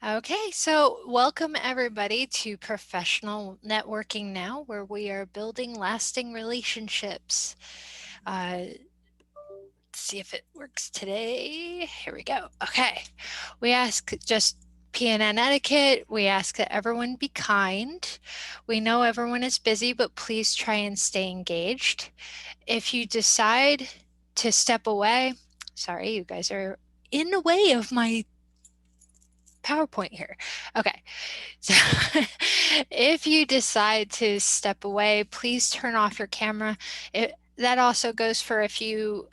Okay, so welcome everybody to Professional Networking Now, where we are building lasting relationships. Let's see if it works today. Here we go. Okay, we ask just PNN etiquette. We ask that everyone be kind. We know everyone is busy, but please try and stay engaged. If you decide to step away, sorry, you guys are in the way of my PowerPoint here. Okay, so if you decide to step away, please turn off your camera. That also goes for if you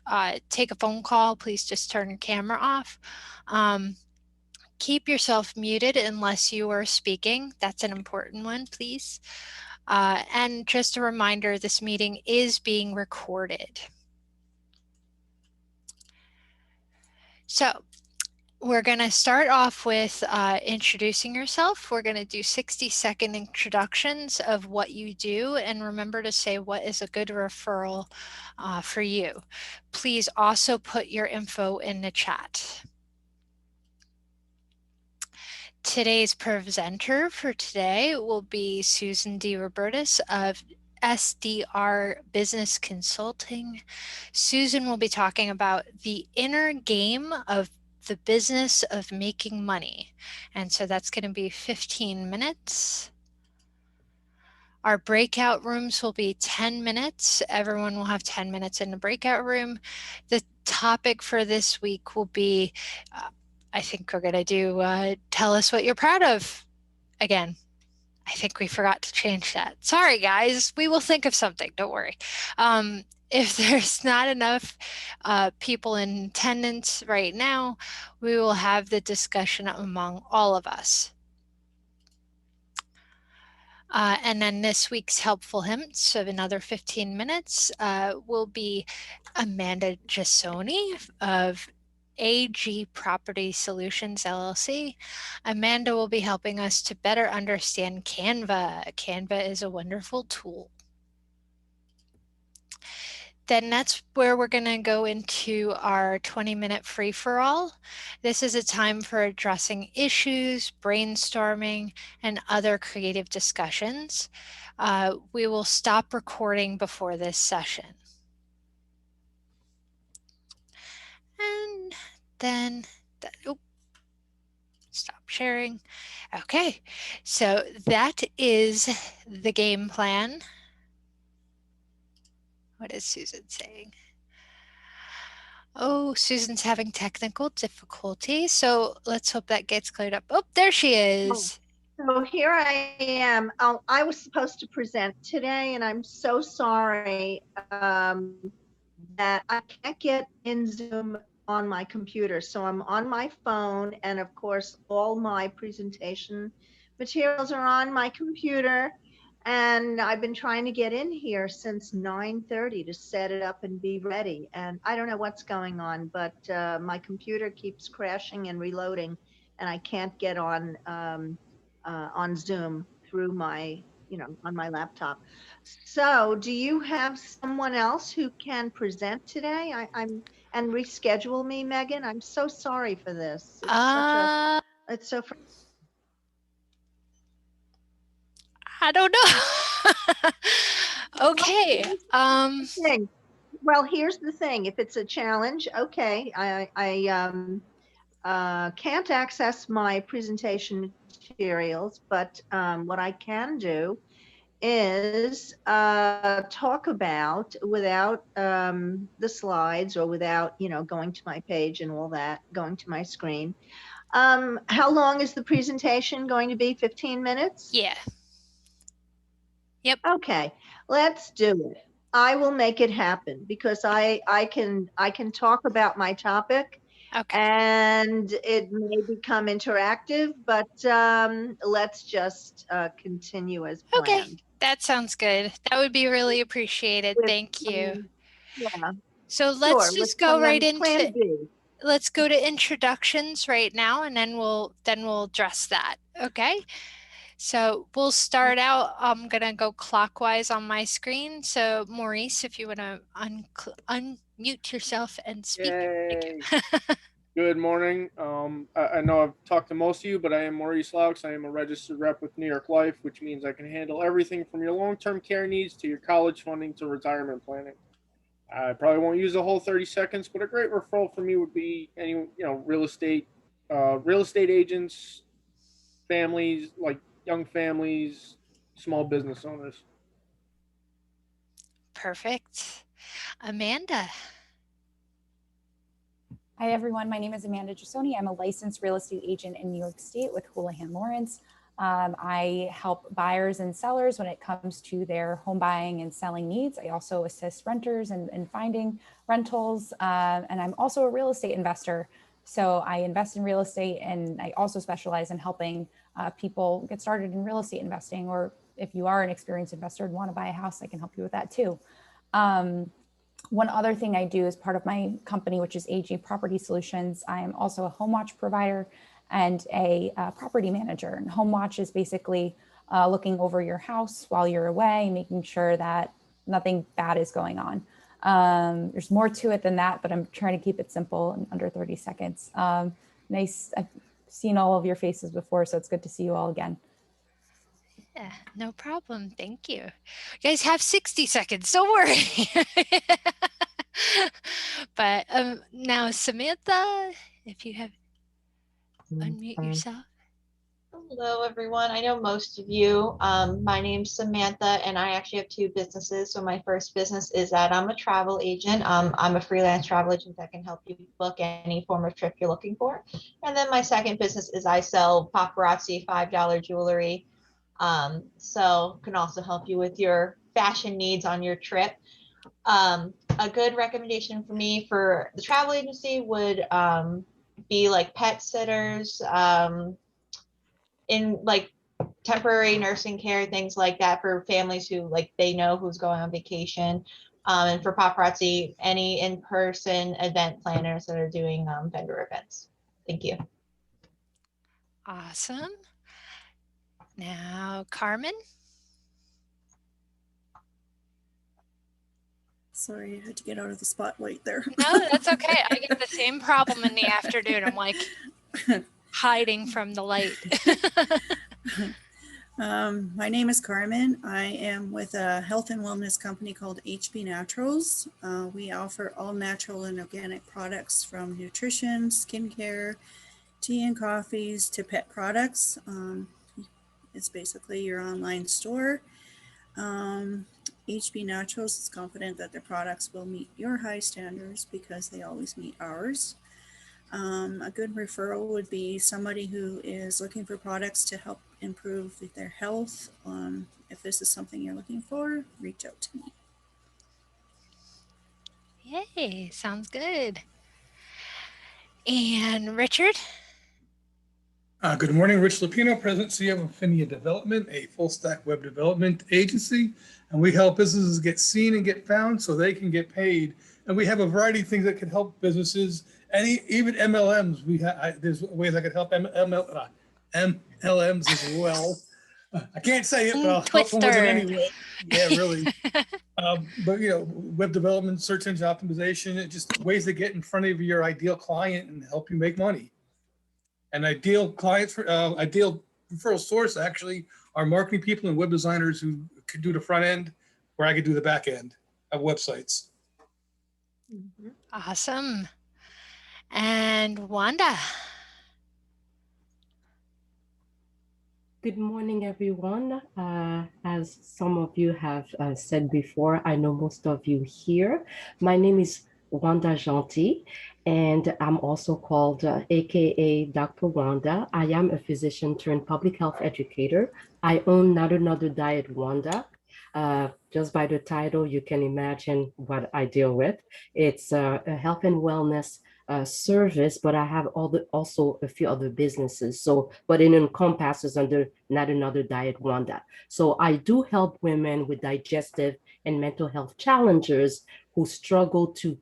take a phone call, please just turn your camera off. Keep yourself muted unless you are speaking. That's an important one, please. And just a reminder, this meeting is being recorded. So we're going to start off with introducing yourself. We're going to do 60-second introductions of what you do, and remember to say what is a good referral for you. Please also put your info in the chat. Today's presenter for today will be Susan DeRobertis of SDR Business Consulting. Susan will be talking about the inner game of the business of making money. And so that's going to be 15 minutes. Our breakout rooms will be 10 minutes. Everyone will have 10 minutes in the breakout room. The topic for this week will be, I think we're going to do tell us what you're proud of. Again, I think we forgot to change that. Sorry, guys. We will think of something. Don't worry. If there's not enough people in attendance right now, we will have the discussion among all of us. And then this week's helpful hints of another 15 minutes will be Amanda Giassoni of AG Property Solutions LLC. Amanda will be helping us to better understand Canva. Canva is a wonderful tool. Then that's where we're going to go into our 20-minute free-for-all. This is a time for addressing issues, brainstorming, and other creative discussions. We will stop recording before this session. And then, stop sharing. Okay, so that is the game plan. What is Susan saying? Oh, Susan's having technical difficulty, so let's hope that gets cleared up. Oh, there she is. So here I am. I was supposed to present today, and I'm so sorry that I can't get in Zoom on my computer. So I'm on my phone, and of course, all my presentation materials are on my computer. And I've been trying to get in here since 9:30 to set it up and be ready. And I don't know what's going on, but my computer keeps crashing and reloading, and I can't get on Zoom through my, on my laptop. So, do you have someone else who can present today? And reschedule me, Megan. I'm so sorry for this. It's so. I don't know. Okay. Well, here's the thing. If it's a challenge, okay, I can't access my presentation materials, but what I can do is talk about without the slides or without, going to my page and all that, going to my screen. How long is the presentation going to be? 15 minutes? Yeah. Yep. Okay, let's do it. I will make it happen because I can talk about my topic. Okay. And it may become interactive, but let's just continue as planned. Okay, that sounds good. That would be really appreciated. Thank you. Yeah. So let's just go right into B. Let's go to introductions right now, and then we'll address that. Okay. So we'll start out. I'm gonna go clockwise on my screen. So Maurice, if you want to unmute yourself and speak. Yay. Good Good morning. I know I've talked to most of you, but I am Maurice Laux. I am a registered rep with New York Life, which means I can handle everything from your long-term care needs to your college funding to retirement planning. I probably won't use the whole 30 seconds, but a great referral for me would be any, real estate agents, families, like young families, small business owners. Perfect. Amanda. Hi, everyone. My name is Amanda Gisoni. I'm a licensed real estate agent in New York State with Houlihan Lawrence. I help buyers and sellers when it comes to their home buying and selling needs. I also assist renters in finding rentals, and I'm also a real estate investor. So I invest in real estate, and I also specialize in helping people get started in real estate investing, or if you are an experienced investor and want to buy a house, I can help you with that too. One other thing I do as part of my company, which is AG Property Solutions, I am also a home watch provider and a property manager. And home watch is basically looking over your house while you're away, making sure that nothing bad is going on. There's more to it than that, but I'm trying to keep it simple in under 30 seconds. Nice. I've seen all of your faces before, so it's good to see you all again. Yeah, no problem. Thank you. You guys have 60 seconds. Don't worry. But now, Samantha, if you have unmute yourself. Hello, everyone. I know most of you. My name's Samantha, and I actually have two businesses. So my first business is that I'm a travel agent. I'm a freelance travel agent that can help you book any form of trip you're looking for. And then my second business is I sell paparazzi $5 jewelry. So can also help you with your fashion needs on your trip. A good recommendation for me for the travel agency would be like pet sitters, in like temporary nursing care, things like that for families who like they know who's going on vacation. And for paparazzi, any in-person event planners that are doing vendor events. Thank you. Awesome. Now, Carmen. Sorry, I had to get out of the spotlight there. No, that's okay. I get the same problem in the afternoon. I'm like hiding from the light. My name is Carmen. I am with a health and wellness company called HB Naturals. We offer all natural and organic products from nutrition, skincare, tea and coffees to pet products. It's basically your online store. HB Naturals is confident that their products will meet your high standards because they always meet ours. A good referral would be somebody who is looking for products to help improve their health. If this is something you're looking for, reach out to me. Yay, sounds good. And Richard? Good morning, Rich Lupino, President CEO of Affinia Development, a full stack web development agency. And we help businesses get seen and get found so they can get paid. And we have a variety of things that can help businesses, and even MLMs. There's ways I could help MLMs as well. I can't say it, but I'll help them with it anyway. Yeah, really. But web development, search engine optimization, just ways to get in front of your ideal client and help you make money. And ideal clients, ideal referral source actually are marketing people and web designers who could do the front end, where I could do the back end of websites. Mm-hmm. Awesome. And Wanda. Good morning, everyone. As some of you have said before, I know most of you here. My name is Wanda Gentil, and I'm also called AKA Dr. Wanda. I am a physician turned public health educator. I own Not Another Diet Wanda. Just by the title, you can imagine what I deal with. It's a health and wellness service, but I have also a few other businesses. So, but it encompasses under Not Another Diet Wanda. So I do help women with digestive and mental health challenges who struggle to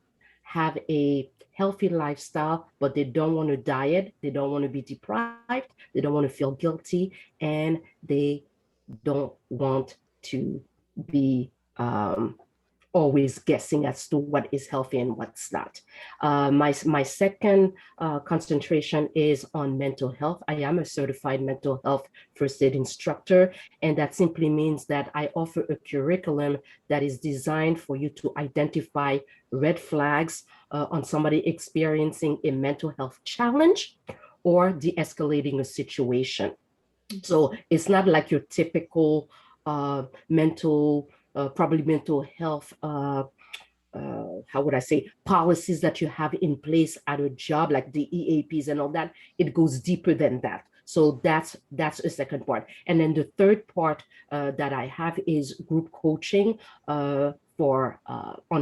have a healthy lifestyle, but they don't want to diet, they don't want to be deprived, they don't want to feel guilty, and they don't want to be always guessing as to what is healthy and what's not. My second concentration is on mental health. I am a certified mental health first aid instructor, and that simply means that I offer a curriculum that is designed for you to identify red flags on somebody experiencing a mental health challenge or de-escalating a situation. So it's not like your typical probably mental health, how would I say, policies that you have in place at a job, like the EAPs and all that. It goes deeper than that. So that's a second part. And then the third part that I have is group coaching on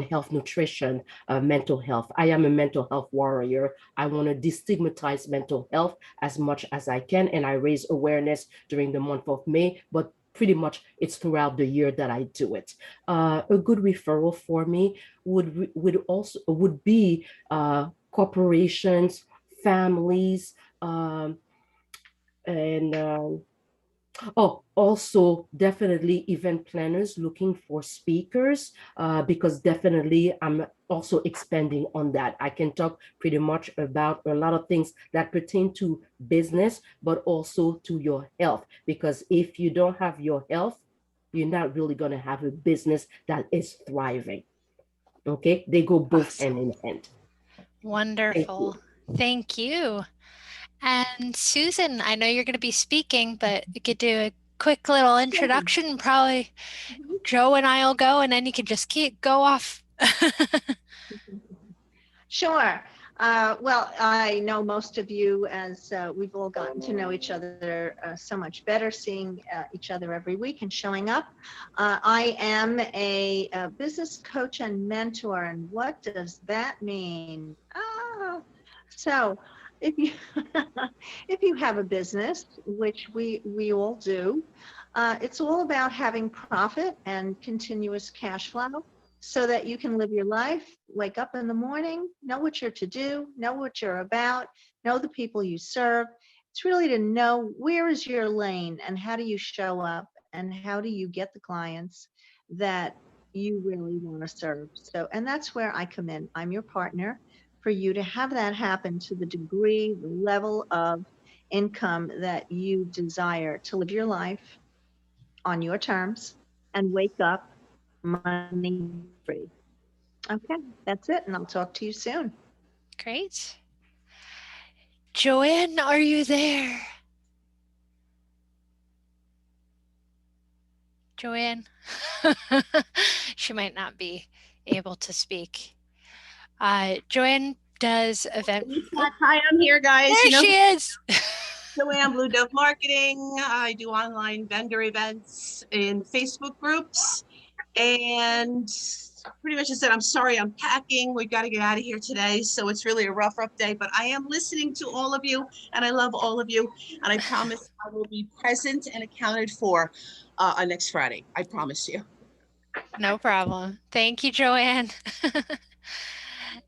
health, nutrition, mental health. I am a mental health warrior. I want to destigmatize mental health as much as I can, and I raise awareness during the month of May, but pretty much it's throughout the year that I do it. A good referral for me would be corporations, families, and also definitely event planners looking for speakers, because definitely I'm also expanding on that. I can talk pretty much about a lot of things that pertain to business, but also to your health, because if you don't have your health, you're not really going to have a business that is thriving. Okay, they go both Awesome. hand in hand. Wonderful. Thank you. And Susan, I know you're going to be speaking, but you could do a quick little introduction. Probably Joe and I will go, and then you can just go off. Sure. Well, I know most of you, as we've all gotten to know each other so much better, seeing each other every week and showing up. I am a business coach and mentor, and what does that mean? So if you if you have a business, which we all do, it's all about having profit and continuous cash flow, so that you can live your life, wake up in the morning, know what you're to do, know what you're about, know the people you serve. It's really to know where is your lane and how do you show up and how do you get the clients that you really want to serve. So, and that's where I come in. I'm your partner for you to have that happen to the degree, the level of income that you desire to live your life on your terms and wake up money free. Okay, that's it, and I'll talk to you soon. Great. Joanne, are you there? Joanne? She might not be able to speak. Joanne does event. Hi, I'm here, guys. There she is. Joanne, Blue Dove Marketing. I do online vendor events in Facebook groups. And pretty much I said, I'm sorry, I'm packing. We've got to get out of here today. So it's really a rough day, but I am listening to all of you and I love all of you. And I promise I will be present and accounted for next Friday. I promise you. No problem. Thank you, Joanne.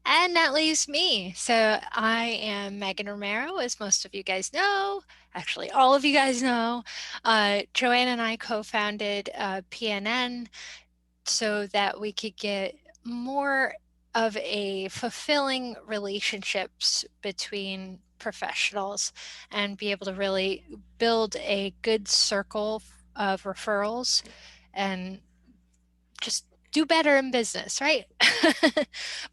And that leaves me. So I am Megan Romero, as most of you guys know. Actually, all of you guys know. Joanne and I co-founded PNN so that we could get more of a fulfilling relationships between professionals and be able to really build a good circle of referrals and just do better in business, right?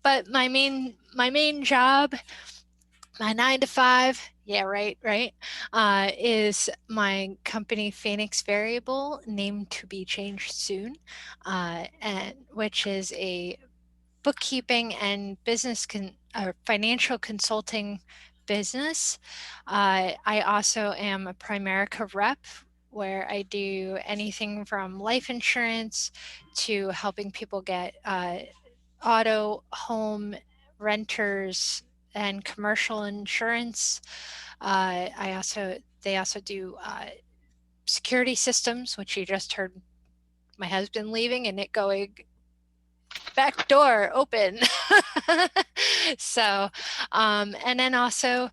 But my main job, my 9 to 5, yeah, right, is my company Phoenix Variable, named to be changed soon, and which is a bookkeeping and business financial consulting business. I also am a Primerica rep, where I do anything from life insurance to helping people get auto, home, renters, and commercial insurance. They also do security systems, which you just heard my husband leaving and it going back door open. So, and then also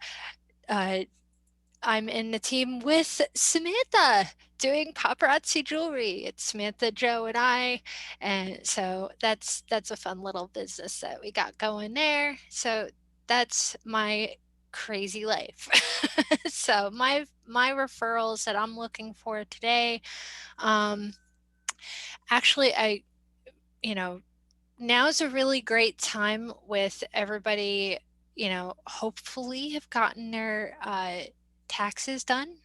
I'm in the team with Samantha. doing paparazzi jewelry. It's Samantha, Joe, and I. And so that's a fun little business that we got going there. So that's my crazy life. So my referrals that I'm looking for today, actually, now's a really great time with everybody, hopefully have gotten their taxes done.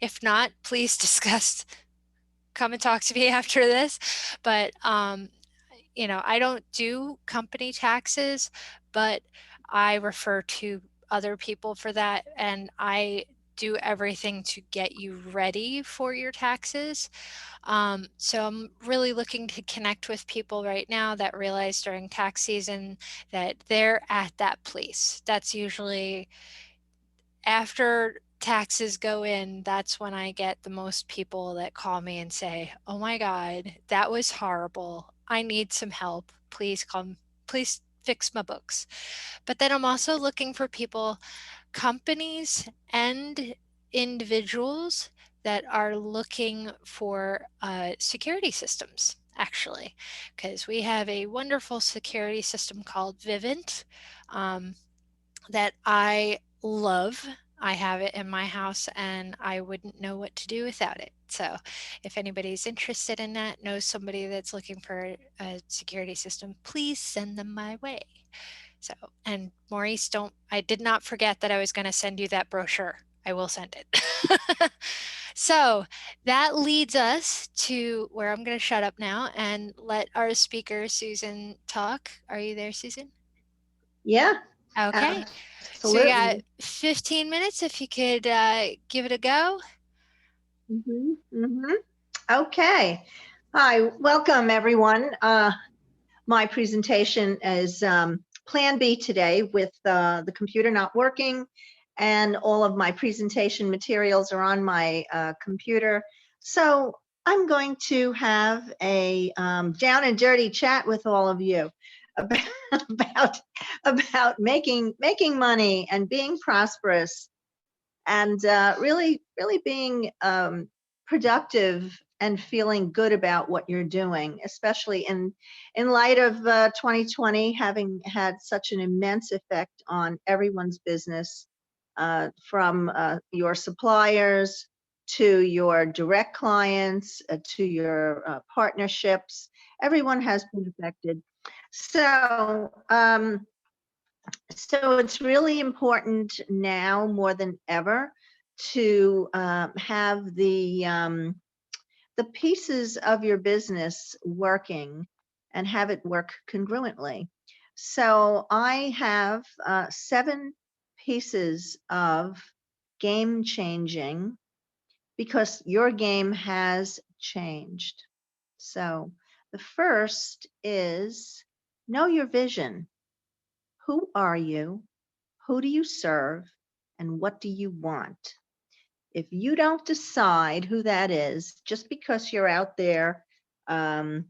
If not, please come and talk to me after this. But, I don't do company taxes, but I refer to other people for that. And I do everything to get you ready for your taxes. So I'm really looking to connect with people right now that realize during tax season that they're at that place. That's usually after taxes go in, that's when I get the most people that call me and say, "Oh my God, that was horrible. I need some help. Please fix my books." But then I'm also looking for people, companies and individuals that are looking for security systems, actually, because we have a wonderful security system called Vivint, that I love. I have it in my house and I wouldn't know what to do without it. So if anybody's interested in that, knows somebody that's looking for a security system, please send them my way. So, and Maurice, I did not forget that I was going to send you that brochure. I will send it. So that leads us to where I'm going to shut up now and let our speaker, Susan, talk. Are you there, Susan? Yeah, Okay. So we got absolutely. 15 minutes if you could give it a go. Okay. Hi, welcome everyone. My presentation is Plan B today with the computer not working, and all of my presentation materials are on my computer. So I'm going to have a down and dirty chat with all of you about making money and being prosperous, and really being productive and feeling good about what you're doing, especially in light of 2020 having had such an immense effect on everyone's business, from your suppliers to your direct clients, to your partnerships. Everyone has been affected. So it's really important now more than ever to have the pieces of your business working and have it work congruently. So I have 7 pieces of game changing, because your game has changed. So the first is know your vision. Who are you? Who do you serve? And what do you want? If you don't decide who that is, just because you're out there um,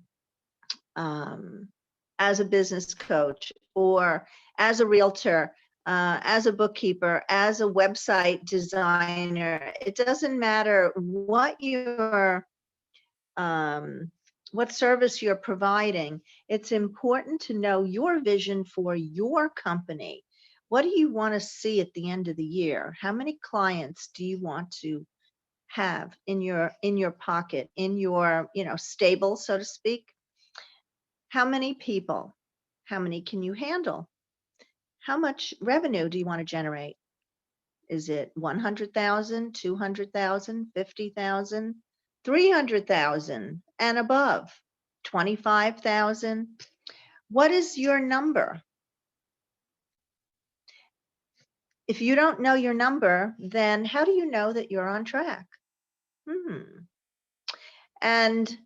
as a business coach or as a realtor, as a bookkeeper, as a website designer, it doesn't matter what what service you're providing. It's important to know your vision for your company. What do you want to see at the end of the year? How many clients do you want to have in your pocket, in your stable, so to speak? How many people? How many can you handle? How much revenue do you want to generate? Is it 100,000, 200,000, 50,000, 300,000 and above? 25,000? What is your number? If you don't know your number, then how do you know that you're on track? And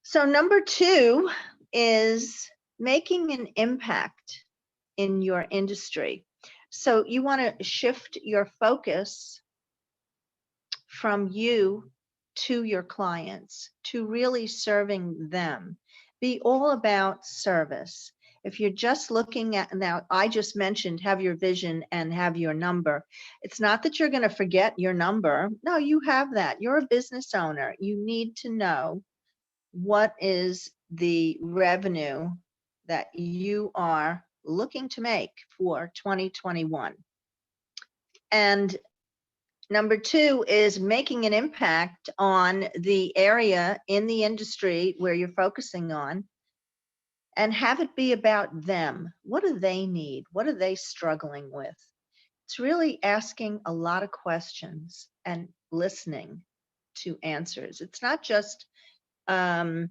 so number 2 is making an impact in your industry. So you want to shift your focus from you to your clients, to really serving them. Be all about service. If you're just looking at, now I just mentioned have your vision and have your number. It's not that you're going to forget your number. No, you have that. You're a business owner. You need to know what is the revenue that you are looking to make for 2021. And number two is making an impact on the area in the industry where you're focusing on, and have it be about them. What do they need? What are they struggling with? It's really asking a lot of questions and listening to answers. It's not just about,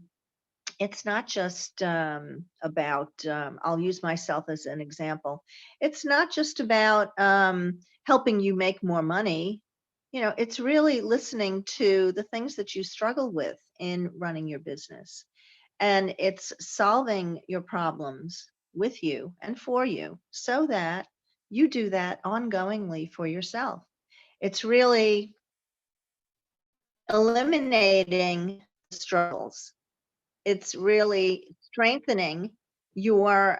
I'll use myself as an example. It's not just about helping you make more money. You know, it's really listening to the things that you struggle with in running your business. And it's solving your problems with you and for you so that you do that ongoingly for yourself. It's really eliminating struggles. It's really strengthening your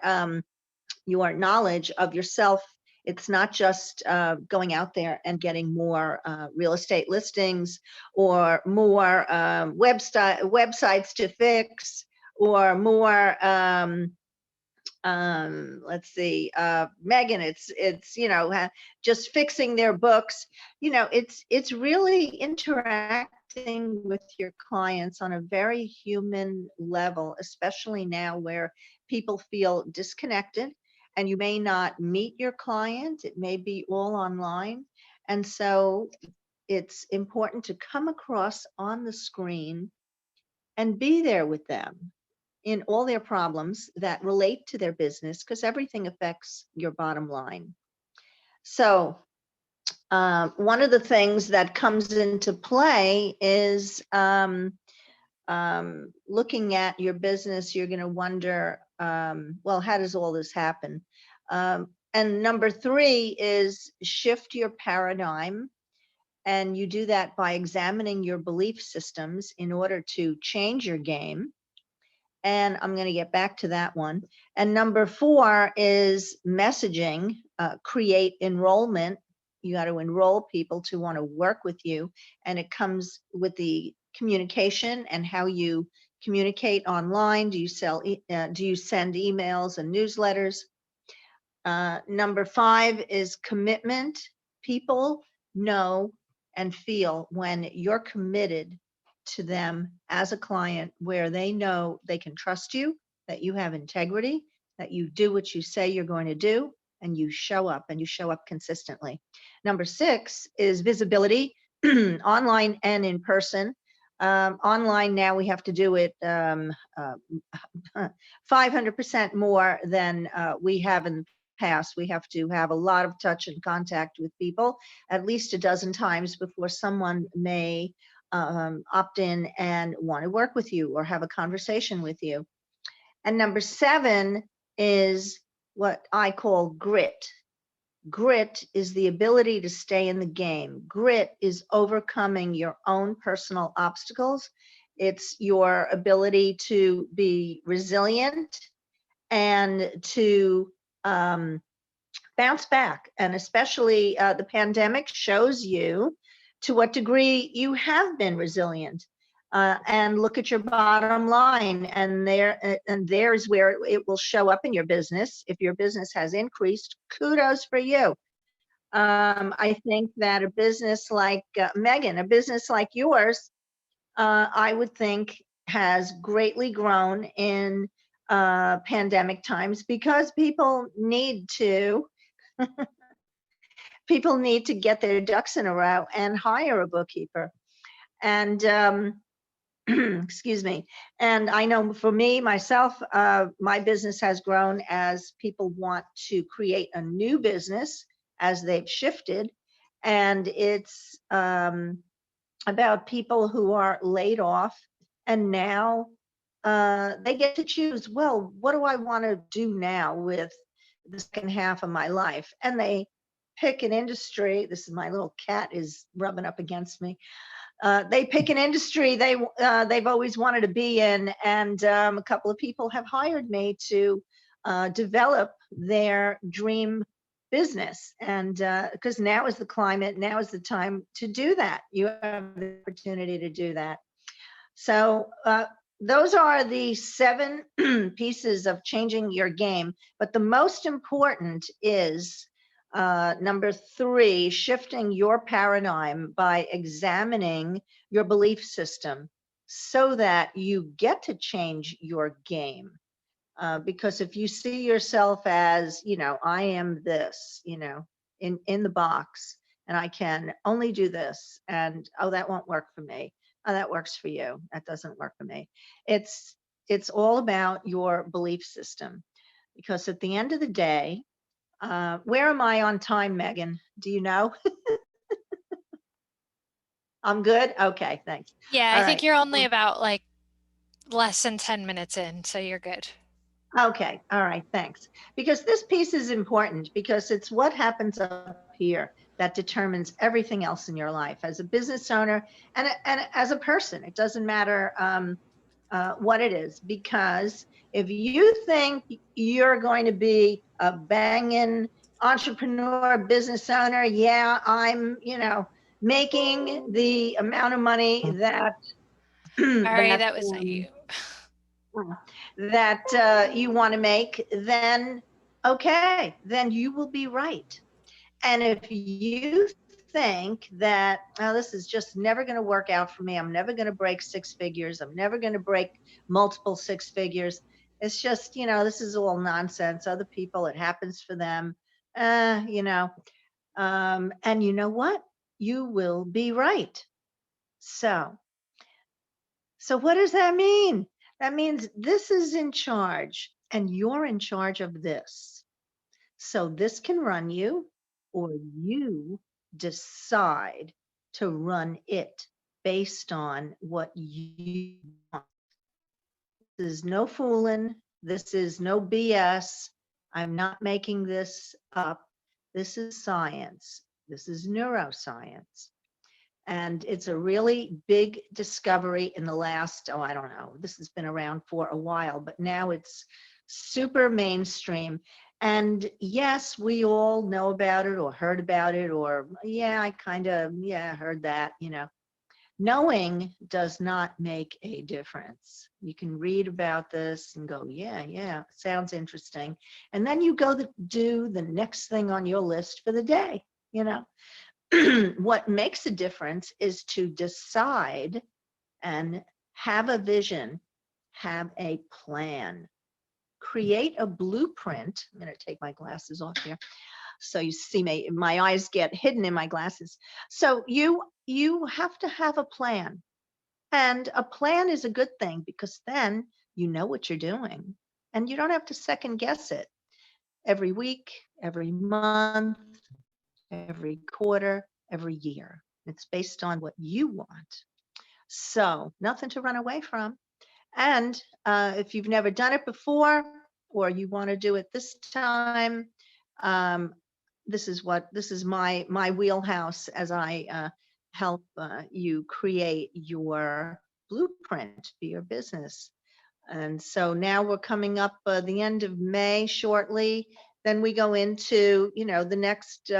knowledge of yourself. It's not just going out there and getting more real estate listings or more websites to fix or more let's see, Megan, it's you know, just fixing their books. You know, it's really interacting with your clients on a very human level, especially now where people feel disconnected and you may not meet your client. It may be all online. And so it's important to come across on the screen and be there with them in all their problems that relate to their business, because everything affects your bottom line. So one of the things that comes into play is looking at your business. You're going to wonder, well, how does all this happen? And number three is shift your paradigm. And you do that by examining your belief systems in order to change your game. And I'm going to get back to that one. And number four is messaging, create enrollment. You got to enroll people to want to work with you. And it comes with the communication and how you communicate online. Do you send emails and newsletters? Number five is commitment. People know and feel when you're committed to them as a client, where they know they can trust you, that you have integrity, that you do what you say you're going to do, and you show up consistently. Number six is visibility, online and in person. Online now we have to do it 500% more than we have in the past. We have to have a lot of touch and contact with people at least a dozen times before someone may opt in and want to work with you or have a conversation with you. And number seven is what I call grit. Grit is the ability to stay in the game. Grit is overcoming your own personal obstacles. It's your ability to be resilient and to bounce back. And especially the pandemic shows you to what degree you have been resilient. And look at your bottom line, and there's where it will show up in your business. If your business has increased, kudos for you. I think that a business like Megan, a business like yours, I would think has greatly grown in pandemic times because people need to get their ducks in a row and hire a bookkeeper. And excuse me. And I know for me, myself, my business has grown as people want to create a new business as they've shifted. And it's about people who are laid off and now they get to choose, well, what do I want to do now with the second half of my life? And they pick an industry. This is my little cat is rubbing up against me. They pick an industry they've always wanted to be in, and a couple of people have hired me to develop their dream business. And because now is the climate, now is the time to do that. You have the opportunity to do that. So those are the 7 pieces of changing your game. But the most important is number 3, shifting your paradigm by examining your belief system so that you get to change your game. Because if you see yourself as, I am this, in the box, and I can only do this, and oh, that won't work for me. Oh, that works for you. That doesn't work for me. It's all about your belief system, because at the end of the day, where am I on time, Megan? Do you know? I'm good. Okay, thanks. Yeah, All I think right. you're only about like less than 10 minutes in, so you're good. Okay, all right, thanks. Because this piece is important, because it's what happens up here that determines everything else in your life as a business owner and as a person. It doesn't matter what it is, because if you think you're going to be a banging entrepreneur, business owner, yeah, I'm, making the amount of money that Sorry, that was not um, you. that you want to make, then okay, then you will be right. And if you think that, oh, this is just never going to work out for me, I'm never going to break 6 figures, I'm never going to break multiple 6 figures, it's just, this is all nonsense. Other people, it happens for them, and you know what? You will be right. So what does that mean? That means this is in charge and you're in charge of this. So this can run you, or you decide to run it based on what you want. This is no fooling. This is no BS. I'm not making this up. This is science. This is neuroscience. And it's a really big discovery in the last, I don't know, this has been around for a while, but now it's super mainstream. And yes, we all know about it or heard about it, or yeah, I kind of, heard that, Knowing does not make a difference. You can read about this and go, yeah, sounds interesting. And then you go do the next thing on your list for the day, What makes a difference is to decide and have a vision, have a plan, create a blueprint. I'm going to take my glasses off here so you see my eyes get hidden in my glasses. So you have to have a plan, and a plan is a good thing, because then you know what you're doing and you don't have to second guess it every week, every month, every quarter, every year. It's based on what you want. So nothing to run away from. And if you've never done it before, or you want to do it this time, this is my wheelhouse as I help you create your blueprint for your business. And so now we're coming up the end of May shortly. Then we go into, the next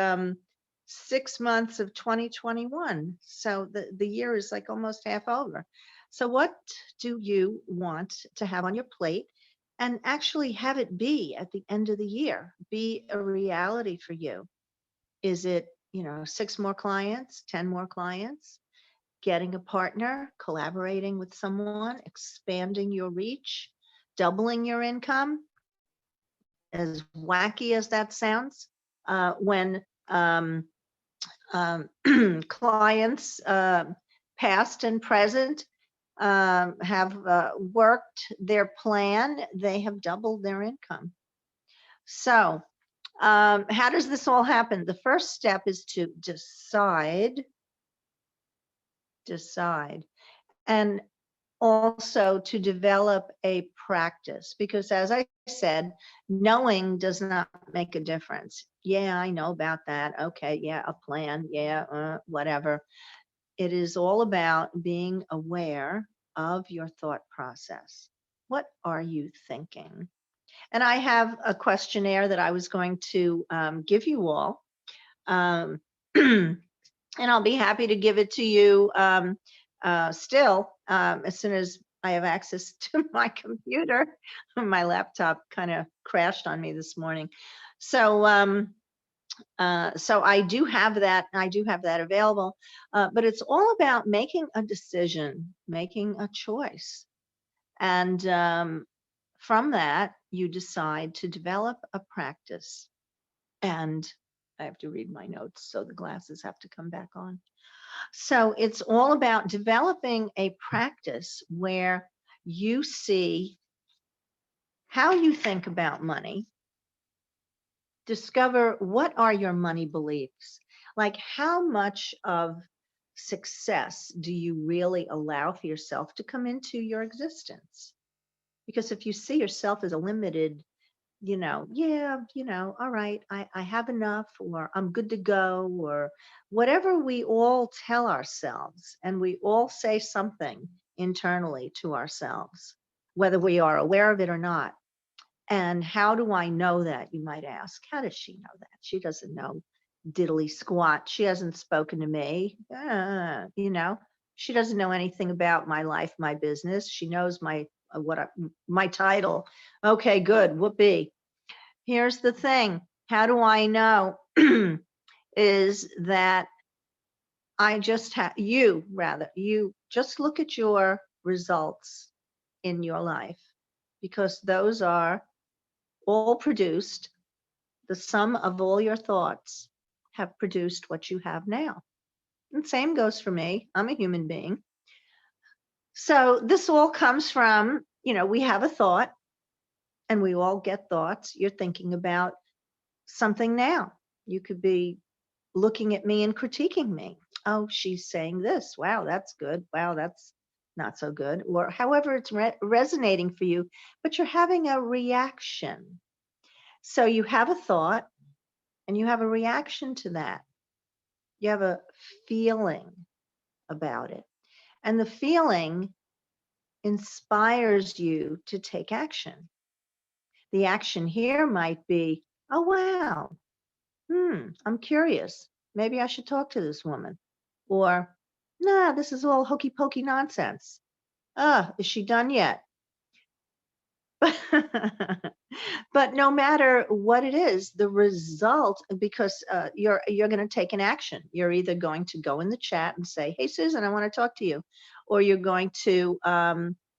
6 months of 2021. So the year is like almost half over. So what do you want to have on your plate, and actually have it be at the end of the year, be a reality for you? Is it, 6 more clients, 10 more clients? Getting a partner, collaborating with someone, expanding your reach, doubling your income? As wacky as that sounds, when clients, past and present, have worked their plan, they have doubled their income. So how does this all happen? The first step is to decide, and also to develop a practice, because as I said, knowing does not make a difference. Yeah, I know about that. Okay, yeah, a plan, yeah, whatever. It is all about being aware of your thought process. What are you thinking? And I have a questionnaire that I was going to give you all. And I'll be happy to give it to you still as soon as I have access to my computer. My laptop kind of crashed on me this morning. So I do have that. I do have that available. But it's all about making a decision, making a choice. And from that, you decide to develop a practice. And I have to read my notes, so the glasses have to come back on. So it's all about developing a practice where you see how you think about money, discover what are your money beliefs, like how much of success do you really allow for yourself to come into your existence? Because if you see yourself as a limited, all right, I have enough, or I'm good to go, or whatever we all tell ourselves, and we all say something internally to ourselves, whether we are aware of it or not. And how do I know that, you might ask? How does she know that? She doesn't know diddly squat. She hasn't spoken to me. She doesn't know anything about my life, my business. She knows my title. Okay, good. Whoopee. Here's the thing. How do I know? Is that you just look at your results in your life, because those are all produced, the sum of all your thoughts have produced what you have now. And same goes for me. I'm a human being. So this all comes from, we have a thought, and we all get thoughts. You're thinking about something now. You could be looking at me and critiquing me. Oh, she's saying this. Wow, that's good. Wow, that's not so good. Or however it's resonating for you, but you're having a reaction. So you have a thought and you have a reaction to that. You have a feeling about it. And the feeling inspires you to take action. The action here might be, oh, wow, I'm curious. Maybe I should talk to this woman. Or, nah, this is all hokey pokey nonsense. Is she done yet? But no matter what it is, the result, because you're going to take an action. You're either going to go in the chat and say, hey, Susan, I want to talk to you. Or you're going to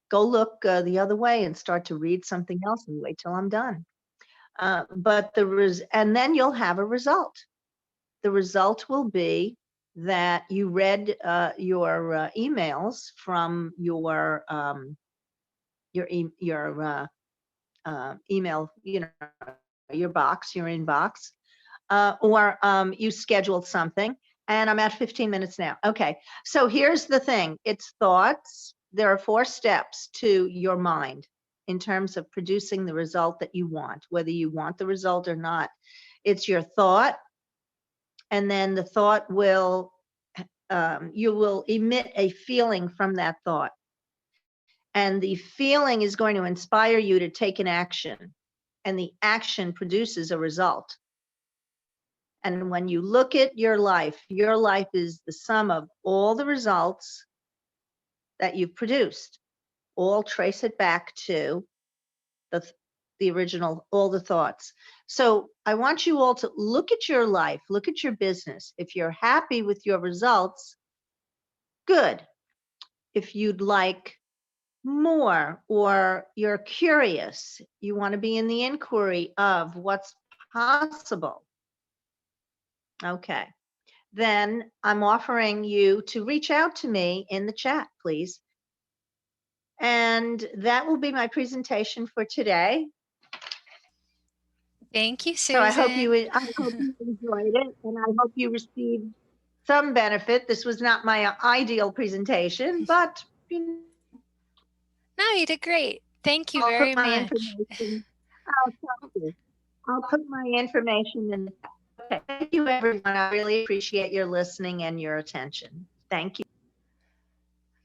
go look the other way and start to read something else and wait till I'm done. And then you'll have a result. The result will be that you read your emails from your email, your box, your inbox, or you scheduled something, and I'm at 15 minutes now. Okay, so here's the thing. It's thoughts. There are 4 steps to your mind in terms of producing the result that you want, whether you want the result or not. It's your thought, and then the thought will, you will emit a feeling from that thought. And the feeling is going to inspire you to take an action, and the action produces a result. And when you look at your life is the sum of all the results that you've produced. All trace it back to the original, all the thoughts. So I want you all to look at your life, look at your business. If you're happy with your results, good. If you'd like more, or you're curious, you want to be in the inquiry of what's possible, okay, then I'm offering you to reach out to me in the chat, please. And that will be my presentation for today. Thank you, Susan. So I hope you enjoyed it, and I hope you received some benefit. This was not my ideal presentation, but no, you did great. Thank you very much. I'll put my information in. Okay. Thank you, everyone. I really appreciate your listening and your attention. Thank you.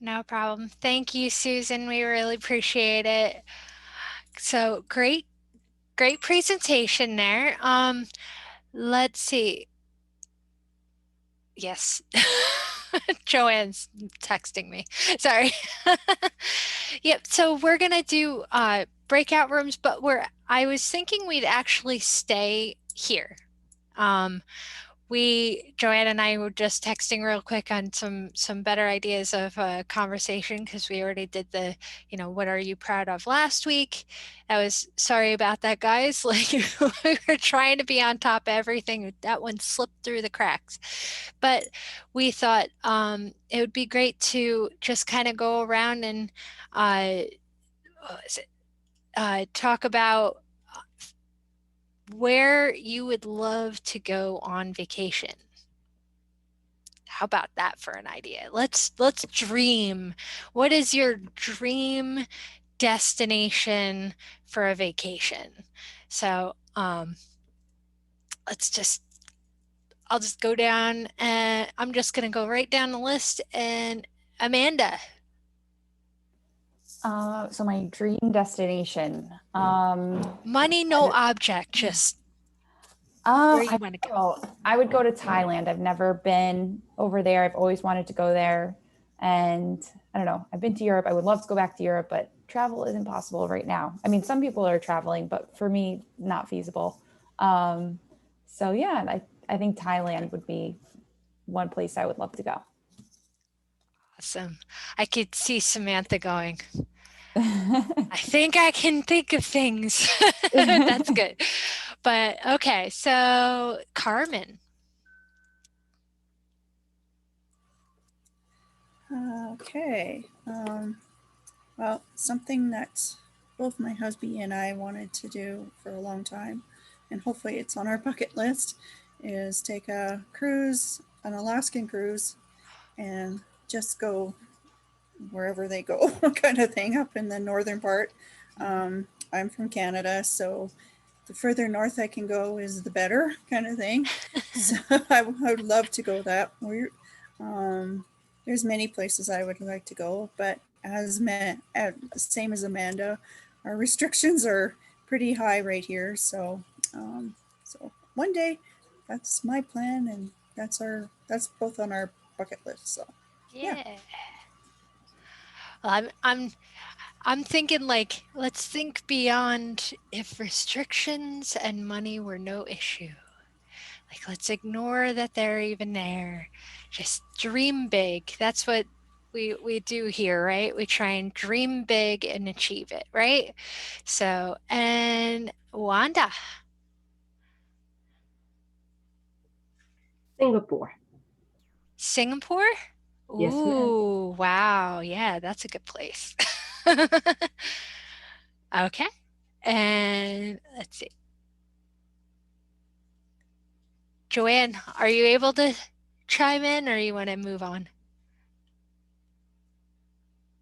No problem. Thank you, Susan. We really appreciate it. So great great presentation there. Let's see. Yes. Joanne's texting me. Sorry. Yep. So we're gonna do breakout rooms, but I was thinking we'd actually stay here. Joanne and I were just texting real quick on some better ideas of a conversation, because we already did the, what are you proud of last week? Sorry about that, guys. Like, we were trying to be on top of everything. That one slipped through the cracks. But we thought it would be great to just kind of go around and talk about where you would love to go on vacation. How about that for an idea? Let's dream. What is your dream destination for a vacation? So I'll just go down, and I'm just going to go right down the list. And Amanda. So my dream destination. Money, no object, just where you want to go. I would go to Thailand. I've never been over there. I've always wanted to go there. And I don't know, I've been to Europe. I would love to go back to Europe, but travel isn't possible right now. I mean, some people are traveling, but for me, not feasible. So yeah, I think Thailand would be one place I would love to go. Awesome. I could see Samantha going, I think I can think of things. That's good. But okay, so Carmen. Okay. Well, something that both my husband and I wanted to do for a long time, and hopefully it's on our bucket list, is take a cruise, an Alaskan cruise, and just go wherever they go, kind of thing, up in the northern part. I'm from Canada, so the further north I can go is the better, kind of thing. So I would love to go that way. There's many places I would like to go, but same as Amanda, our restrictions are pretty high right here. So one day, that's my plan, and that's both on our bucket list. So yeah. Well, I'm thinking, like, let's think beyond if restrictions and money were no issue. Like, let's ignore that they're even there. Just dream big. That's what we do here, right? We try and dream big and achieve it, right? So, and Wanda. Singapore. Singapore? Yes, ma'am. Ooh, wow. Yeah, that's a good place. Okay. And let's see. Joanne, are you able to chime in, or you want to move on?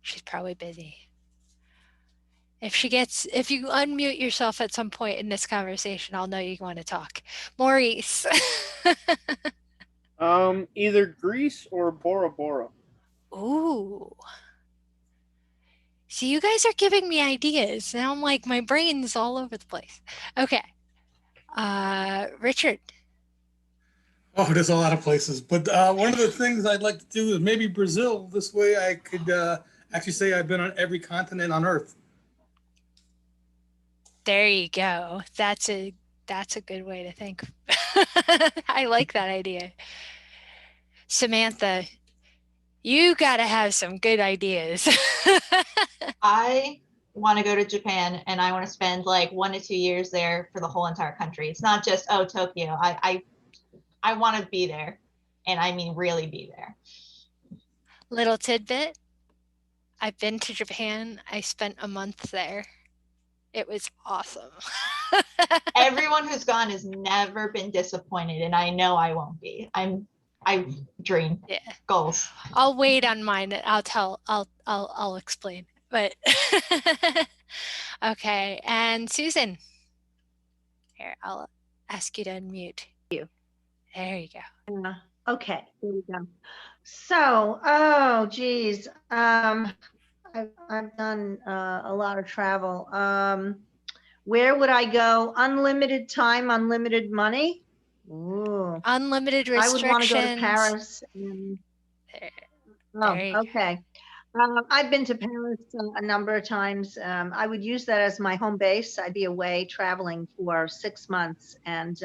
She's probably busy. If you unmute yourself at some point in this conversation, I'll know you want to talk. Maurice. Either Greece or Bora Bora. Ooh. See, you guys are giving me ideas. Now I'm like, my brain's all over the place. Okay. Richard. Oh, there's a lot of places, but one of the things I'd like to do is maybe Brazil. This way I could actually say I've been on every continent on Earth. There you go. That's a good way to think. I like that idea. Samantha, you got to have some good ideas. I want to go to Japan, and I want to spend like 1 to 2 years there for the whole entire country. It's not just, oh, Tokyo. I want to be there, and I mean really be there. Little tidbit. I've been to Japan. I spent a month there. It was awesome. Everyone who's gone has never been disappointed, and I know I won't be. I dream. Yeah. Goals. I'll wait on mine. I'll explain. But okay. And Susan. Here, I'll ask you to unmute. There you go. Okay, here we go. So, oh geez, I've done a lot of travel. Where would I go? Unlimited time, unlimited money? Ooh, Unlimited I would want to go to restrictions. Paris. There, Oh, there you go. okay. I've been to Paris a number of times. I would use that as my home base. I'd be away traveling for 6 months and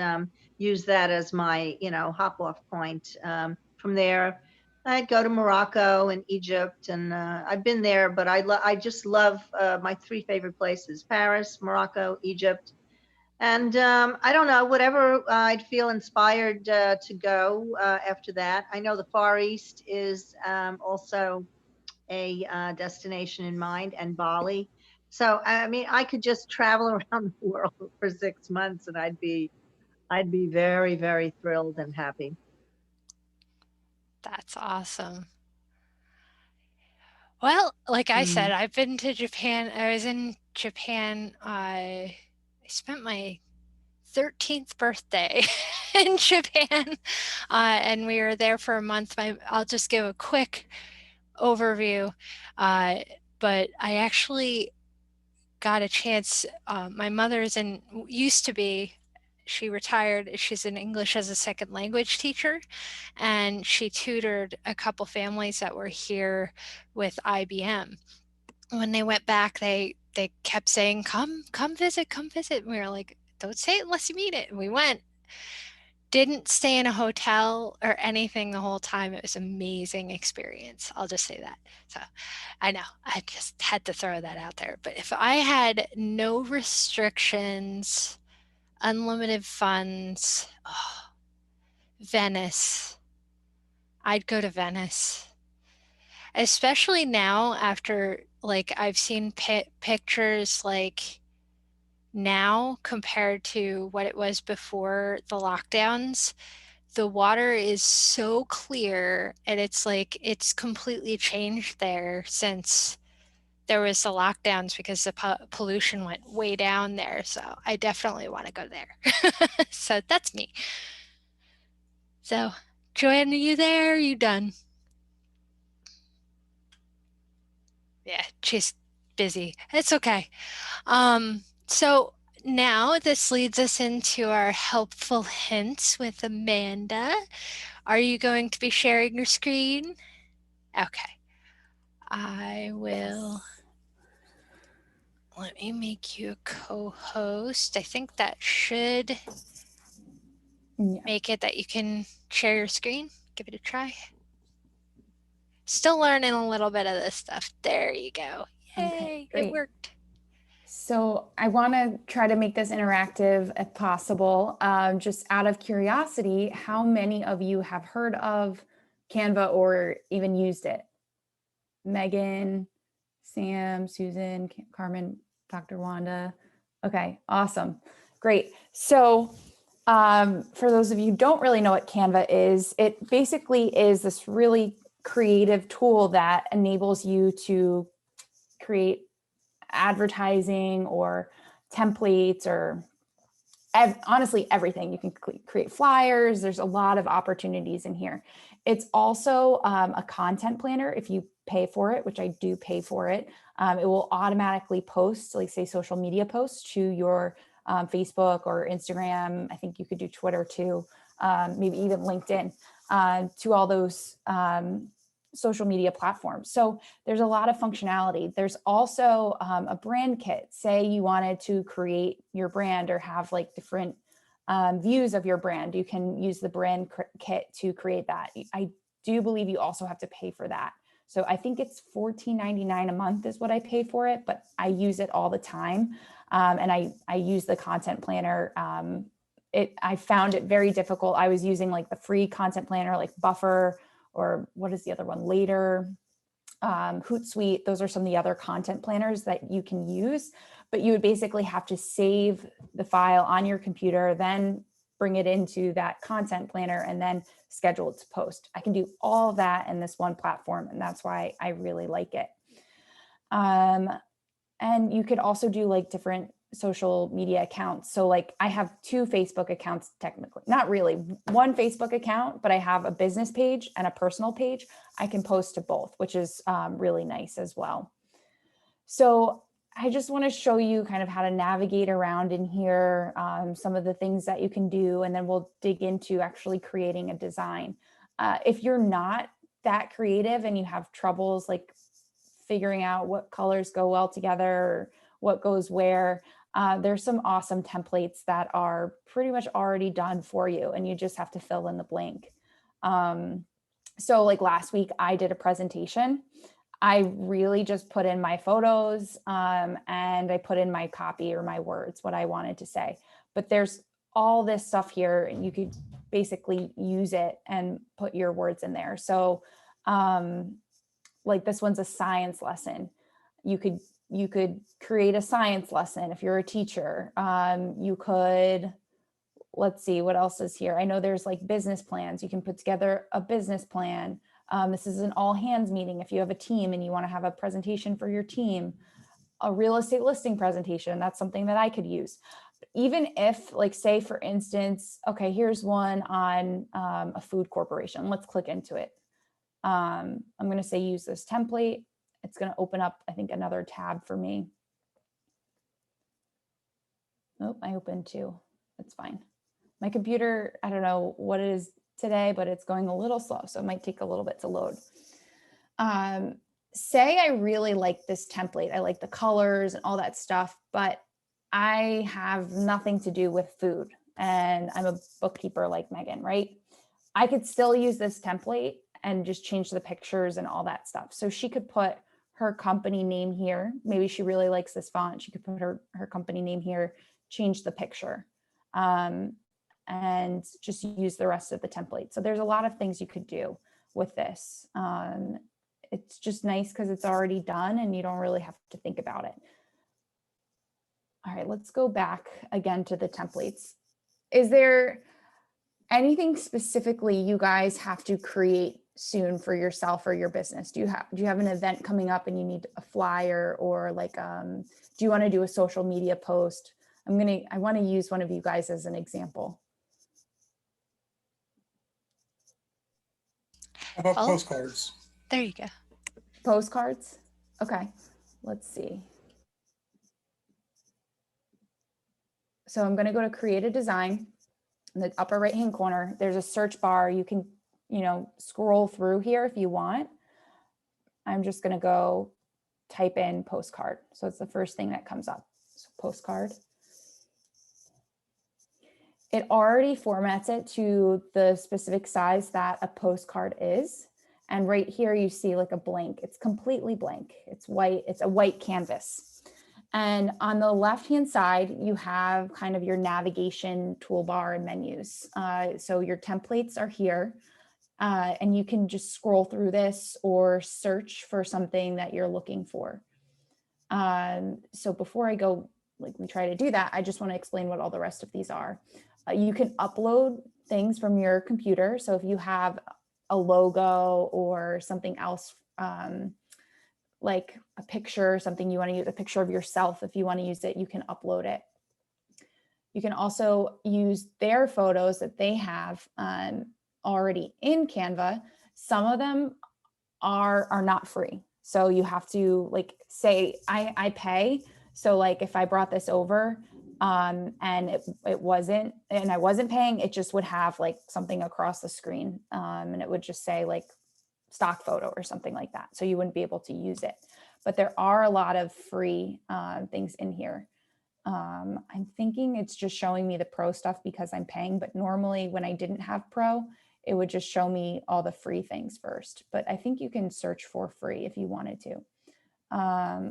use that as my, hop off point. From there, I'd go to Morocco and Egypt, and I've been there, but I just love my three favorite places: Paris, Morocco, Egypt. And I don't know, whatever I'd feel inspired to go after that. I know the Far East is also a destination in mind, and Bali. So I mean, I could just travel around the world for 6 months, and I'd be very, very thrilled and happy. That's awesome. Well, like I said, I've been to Japan. I was in Japan. I spent my 13th birthday in Japan, and we were there for a month. I'll just give a quick overview, but I actually got a chance. My mother's she retired. She's an English as a second language teacher, and she tutored a couple families that were here with IBM. When they went back, they kept saying, come visit, come visit. And we were like, don't say it unless you mean it. And we went. Didn't stay in a hotel or anything the whole time. It was an amazing experience. I'll just say that. So I know I just had to throw that out there. But if I had no restrictions, unlimited funds, Venice, I'd go to Venice. Especially now after, like, I've seen pictures like now compared to what it was before the lockdowns. The water is so clear, and it's like it's completely changed there since there was the lockdowns because the pollution went way down there. So I definitely want to go there. So that's me. So Joanne, are you there? Are you done? Yeah, she's busy. It's okay. So now this leads us into our helpful hints with Amanda. Are you going to be sharing your screen? Okay. I will. Let me make you a co-host. I think that should make it that you can share your screen. Give it a try. Still learning a little bit of this stuff. There you go. Yay, it worked. So I want to try to make this interactive if possible. Just out of curiosity, how many of you have heard of Canva or even used it? Megan, Sam, Susan, Carmen, Dr. Wanda. Okay, awesome. Great. So for those of you who don't really know what Canva is, it basically is this really creative tool that enables you to create advertising or templates or honestly everything. You can create flyers. There's a lot of opportunities in here. It's also a content planner. If you pay for it, which I do pay for it, it will automatically post, like say social media posts to your Facebook or Instagram. I think you could do Twitter too, maybe even LinkedIn, to all those social media platforms. So there's a lot of functionality. There's also a brand kit. Say you wanted to create your brand or have like different views of your brand. You can use the brand kit to create that. I do believe you also have to pay for that. So I think it's $14.99 a month is what I pay for it, but I use it all the time. And I use the content planner. I found it very difficult. I was using like the free content planner, like Buffer, or what is the other one, Later, Hootsuite. Those are some of the other content planners that you can use, but you would basically have to save the file on your computer, then bring it into that content planner and then schedule it to post. I can do all of that in this one platform, and that's why I really like it. And you could also do like different social media accounts. So like I have 2 Facebook accounts, technically, not really one Facebook account, but I have a business page and a personal page. I can post to both, which is really nice as well. So I just want to show you kind of how to navigate around in here, some of the things that you can do, and then we'll dig into actually creating a design. If you're not that creative and you have troubles like figuring out what colors go well together, or what goes where, there's some awesome templates that are pretty much already done for you, and you just have to fill in the blank. So like last week I did a presentation. I really just put in my photos and I put in my copy or my words, what I wanted to say. But there's all this stuff here, and you could basically use it and put your words in there. So like this one's a science lesson. You could create a science lesson if you're a teacher. You could, let's see, what else is here? I know there's like business plans. You can put together a business plan. This is an all hands meeting if you have a team and you want to have a presentation for your team. A real estate listing presentation, that's something that I could use. Even if, like, say for instance, okay, here's one on a food corporation. Let's click into it. I'm going to say use this template. It's going to open up, I think, another tab for me. Oh, I opened two. That's fine. My computer, I don't know what it is today, but it's going a little slow, so it might take a little bit to load. Say I really like this template. I like the colors and all that stuff, but I have nothing to do with food and I'm a bookkeeper like Megan, right? I could still use this template and just change the pictures and all that stuff. So she could put her company name here. Maybe she really likes this font. She could put her company name here, change the picture, and just use the rest of the template. So there's a lot of things you could do with this. It's just nice because it's already done and you don't really have to think about it. All right, let's go back again to the templates. Is there anything specifically you guys have to create soon for yourself or your business? Do you have an event coming up and you need a flyer, or like, do you want to do a social media post? I want to use one of you guys as an example. How about Well, postcards? There you go. Postcards? Okay, let's see. So I'm going to go to create a design. In the upper right hand corner, there's a search bar. You can, scroll through here if you want. I'm just going to go type in postcard. So it's the first thing that comes up. So postcard. It already formats it to the specific size that a postcard is. And right here you see like a blank. It's completely blank. It's white. It's a white canvas. And on the left-hand side, you have kind of your navigation toolbar and menus. So your templates are here, and you can just scroll through this or search for something that you're looking for. So before I go, we try to do that, I just want to explain what all the rest of these are. You can upload things from your computer. So if you have a logo or something else, like a picture, something you want to use, a picture of yourself, if you want to use it, you can upload it. You can also use their photos that they have already in Canva. Some of them are not free. So you have to say, I pay. So like if I brought this over and it wasn't, and I wasn't paying, it just would have like something across the screen and it would just say like stock photo or something like that. So you wouldn't be able to use it. But there are a lot of free things in here. I'm thinking it's just showing me the pro stuff because I'm paying, but normally when I didn't have pro, it would just show me all the free things first. But I think you can search for free if you wanted to.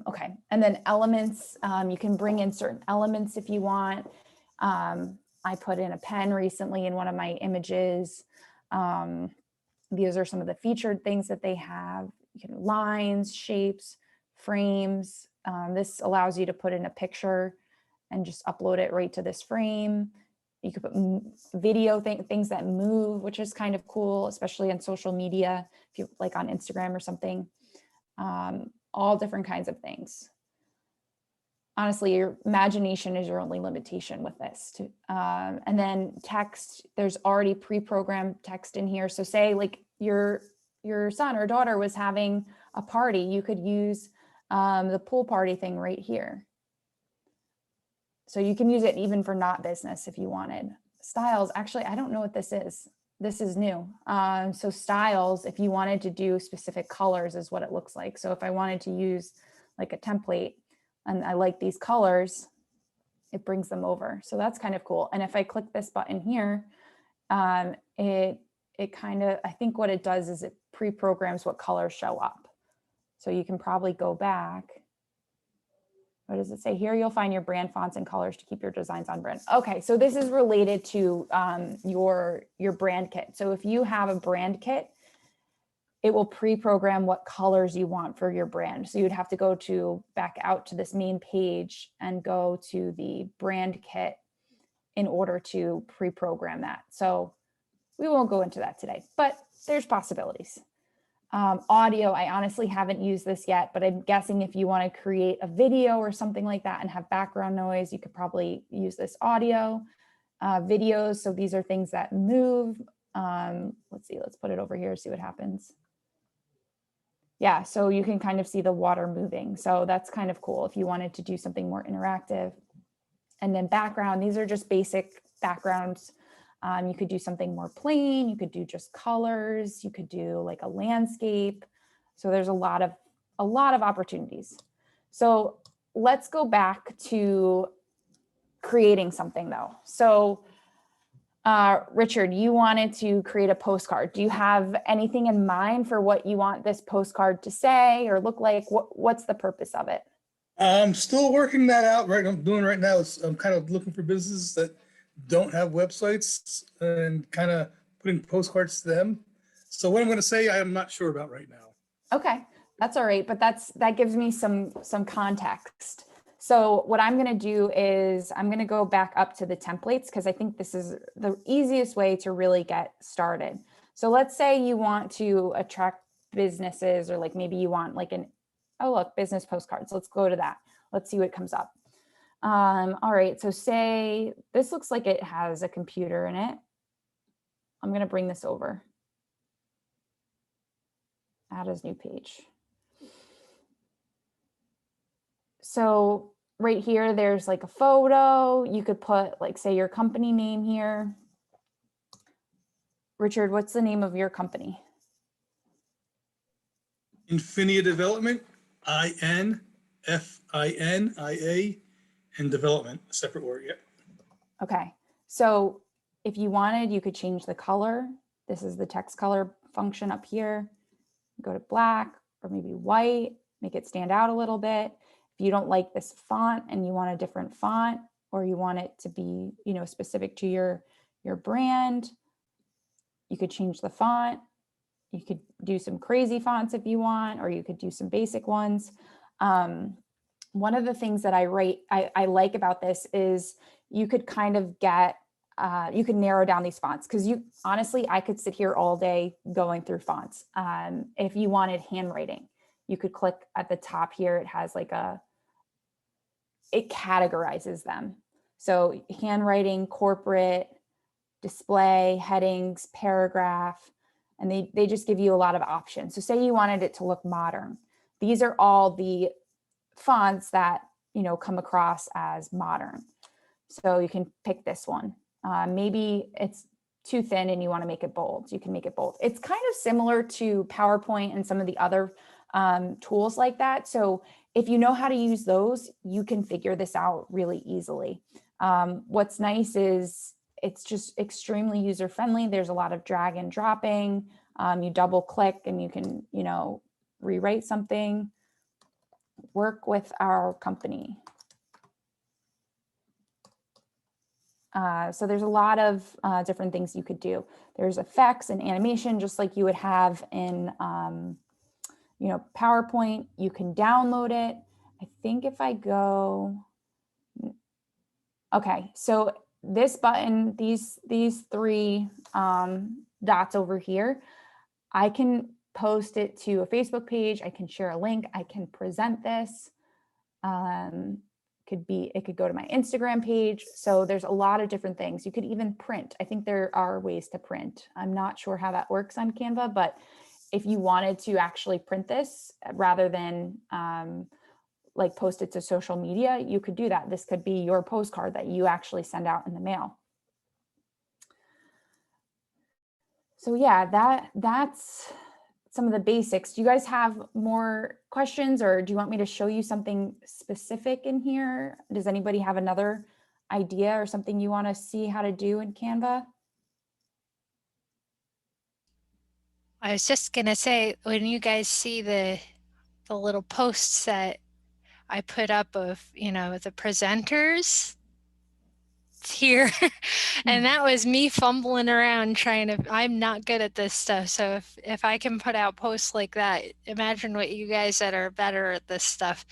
Okay, and then elements, you can bring in certain elements if you want. I put in a pen recently in one of my images. These are some of the featured things that they have. You can lines, shapes, frames. This allows you to put in a picture and just upload it right to this frame. You could put video things that move, which is kind of cool, especially on social media, if you like on Instagram or something. All different kinds of things. Honestly, your imagination is your only limitation with this. And then text, there's already pre-programmed text in here. So say like your son or daughter was having a party, you could use the pool party thing right here. So you can use it even for not business if you wanted. Styles, actually, I don't know what this is. This is new. So styles, if you wanted to do specific colors is what it looks like. So if I wanted to use like a template and I like these colors, it brings them over. So that's kind of cool. And if I click this button here, it kind of, I think what it does is it pre-programs what colors show up. So you can probably go back. What does it say here? You'll find your brand fonts and colors to keep your designs on brand. Okay, so this is related to your brand kit. So if you have a brand kit, it will pre-program what colors you want for your brand. So you'd have to go back out to this main page and go to the brand kit in order to pre-program that. So we won't go into that today, but there's possibilities. Audio, I honestly haven't used this yet, but I'm guessing if you want to create a video or something like that and have background noise, you could probably use this audio. Videos, so these are things that move. Let's see, let's put it over here, see what happens. Yeah, so you can kind of see the water moving. So that's kind of cool if you wanted to do something more interactive. And then background, these are just basic backgrounds. You could do something more plain, you could do just colors, you could do like a landscape. So there's a lot of opportunities. So let's go back to creating something though. So Richard, you wanted to create a postcard. Do you have anything in mind for what you want this postcard to say or look like? What's the purpose of it? I'm still working that out. Right, I'm doing right now is I'm kind of looking for businesses that don't have websites and kind of putting postcards to them. So what I'm going to say, I am not sure about right now. Okay, that's all right, but that gives me some context. So what I'm going to do is I'm going to go back up to the templates because I think this is the easiest way to really get started. So let's say you want to attract businesses or like maybe you want like business postcards. Let's go to that. Let's see what comes up. All right, so say this looks like it has a computer in it. I'm going to bring this over. Add as new page. So right here, there's like a photo. You could put like, say your company name here. Richard, what's the name of your company? Infinia Development, INFINIA, and development, a separate word, yeah. Okay, so if you wanted, you could change the color. This is the text color function up here. Go to black or maybe white, make it stand out a little bit. If you don't like this font and you want a different font, or you want it to be, specific to your brand, you could change the font. You could do some crazy fonts if you want, or you could do some basic ones. One of the things that I like about this is you could kind of get, you could narrow down these fonts because honestly, I could sit here all day going through fonts. If you wanted handwriting, you could click at the top here. It has like it categorizes them. So handwriting, corporate, display, headings, paragraph, and they just give you a lot of options. So say you wanted it to look modern. These are all the fonts that, come across as modern. So you can pick this one. Maybe it's too thin and you want to make it bold. You can make it bold. It's kind of similar to PowerPoint and some of the other tools like that. So if you know how to use those, you can figure this out really easily. What's nice is it's just extremely user-friendly. There's a lot of drag and dropping. You double click and you can, rewrite something. Work with our company. So there's a lot of different things you could do. There's effects and animation, just like you would have in, PowerPoint. You can download it. I think if I go, okay, so this button, these three dots over here, I can post it to a Facebook page. I can share a link. I can present this. It could go to my Instagram page. So there's a lot of different things. You could even print. I think there are ways to print. I'm not sure how that works on Canva, but if you wanted to actually print this rather than like post it to social media, you could do that. This could be your postcard that you actually send out in the mail. So yeah, that's some of the basics. Do you guys have more questions, or do you want me to show you something specific in here? Does anybody have another idea or something you want to see how to do in Canva? I was just gonna say, when you guys see the little posts that I put up of, you know, the presenters here, and that was me fumbling around trying to, I'm not good at this stuff. So if I can put out posts like that, imagine what you guys that are better at this stuff.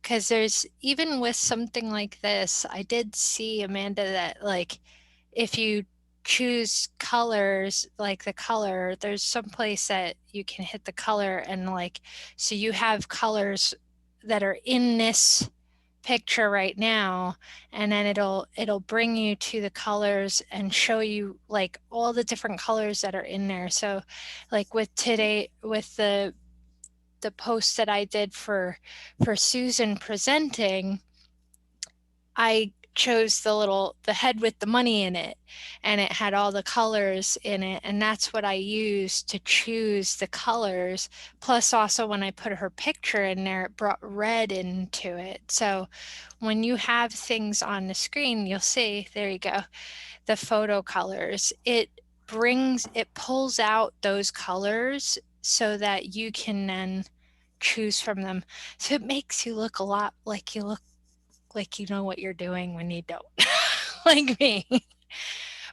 Because there's, even with something like this, I did see, Amanda, that like if you choose colors, like the color, there's some place that you can hit the color, and like, so you have colors that are in this picture right now, and then it'll bring you to the colors and show you like all the different colors that are in there. So like with today, with the post that I did for Susan presenting, I chose the head with the money in it, and it had all the colors in it, and that's what I used to choose the colors. Plus also when I put her picture in there, it brought red into it. So when you have things on the screen, you'll see, there you go, the photo colors. It pulls out those colors so that you can then choose from them. So it makes you look a lot like you know what you're doing when you don't, like me.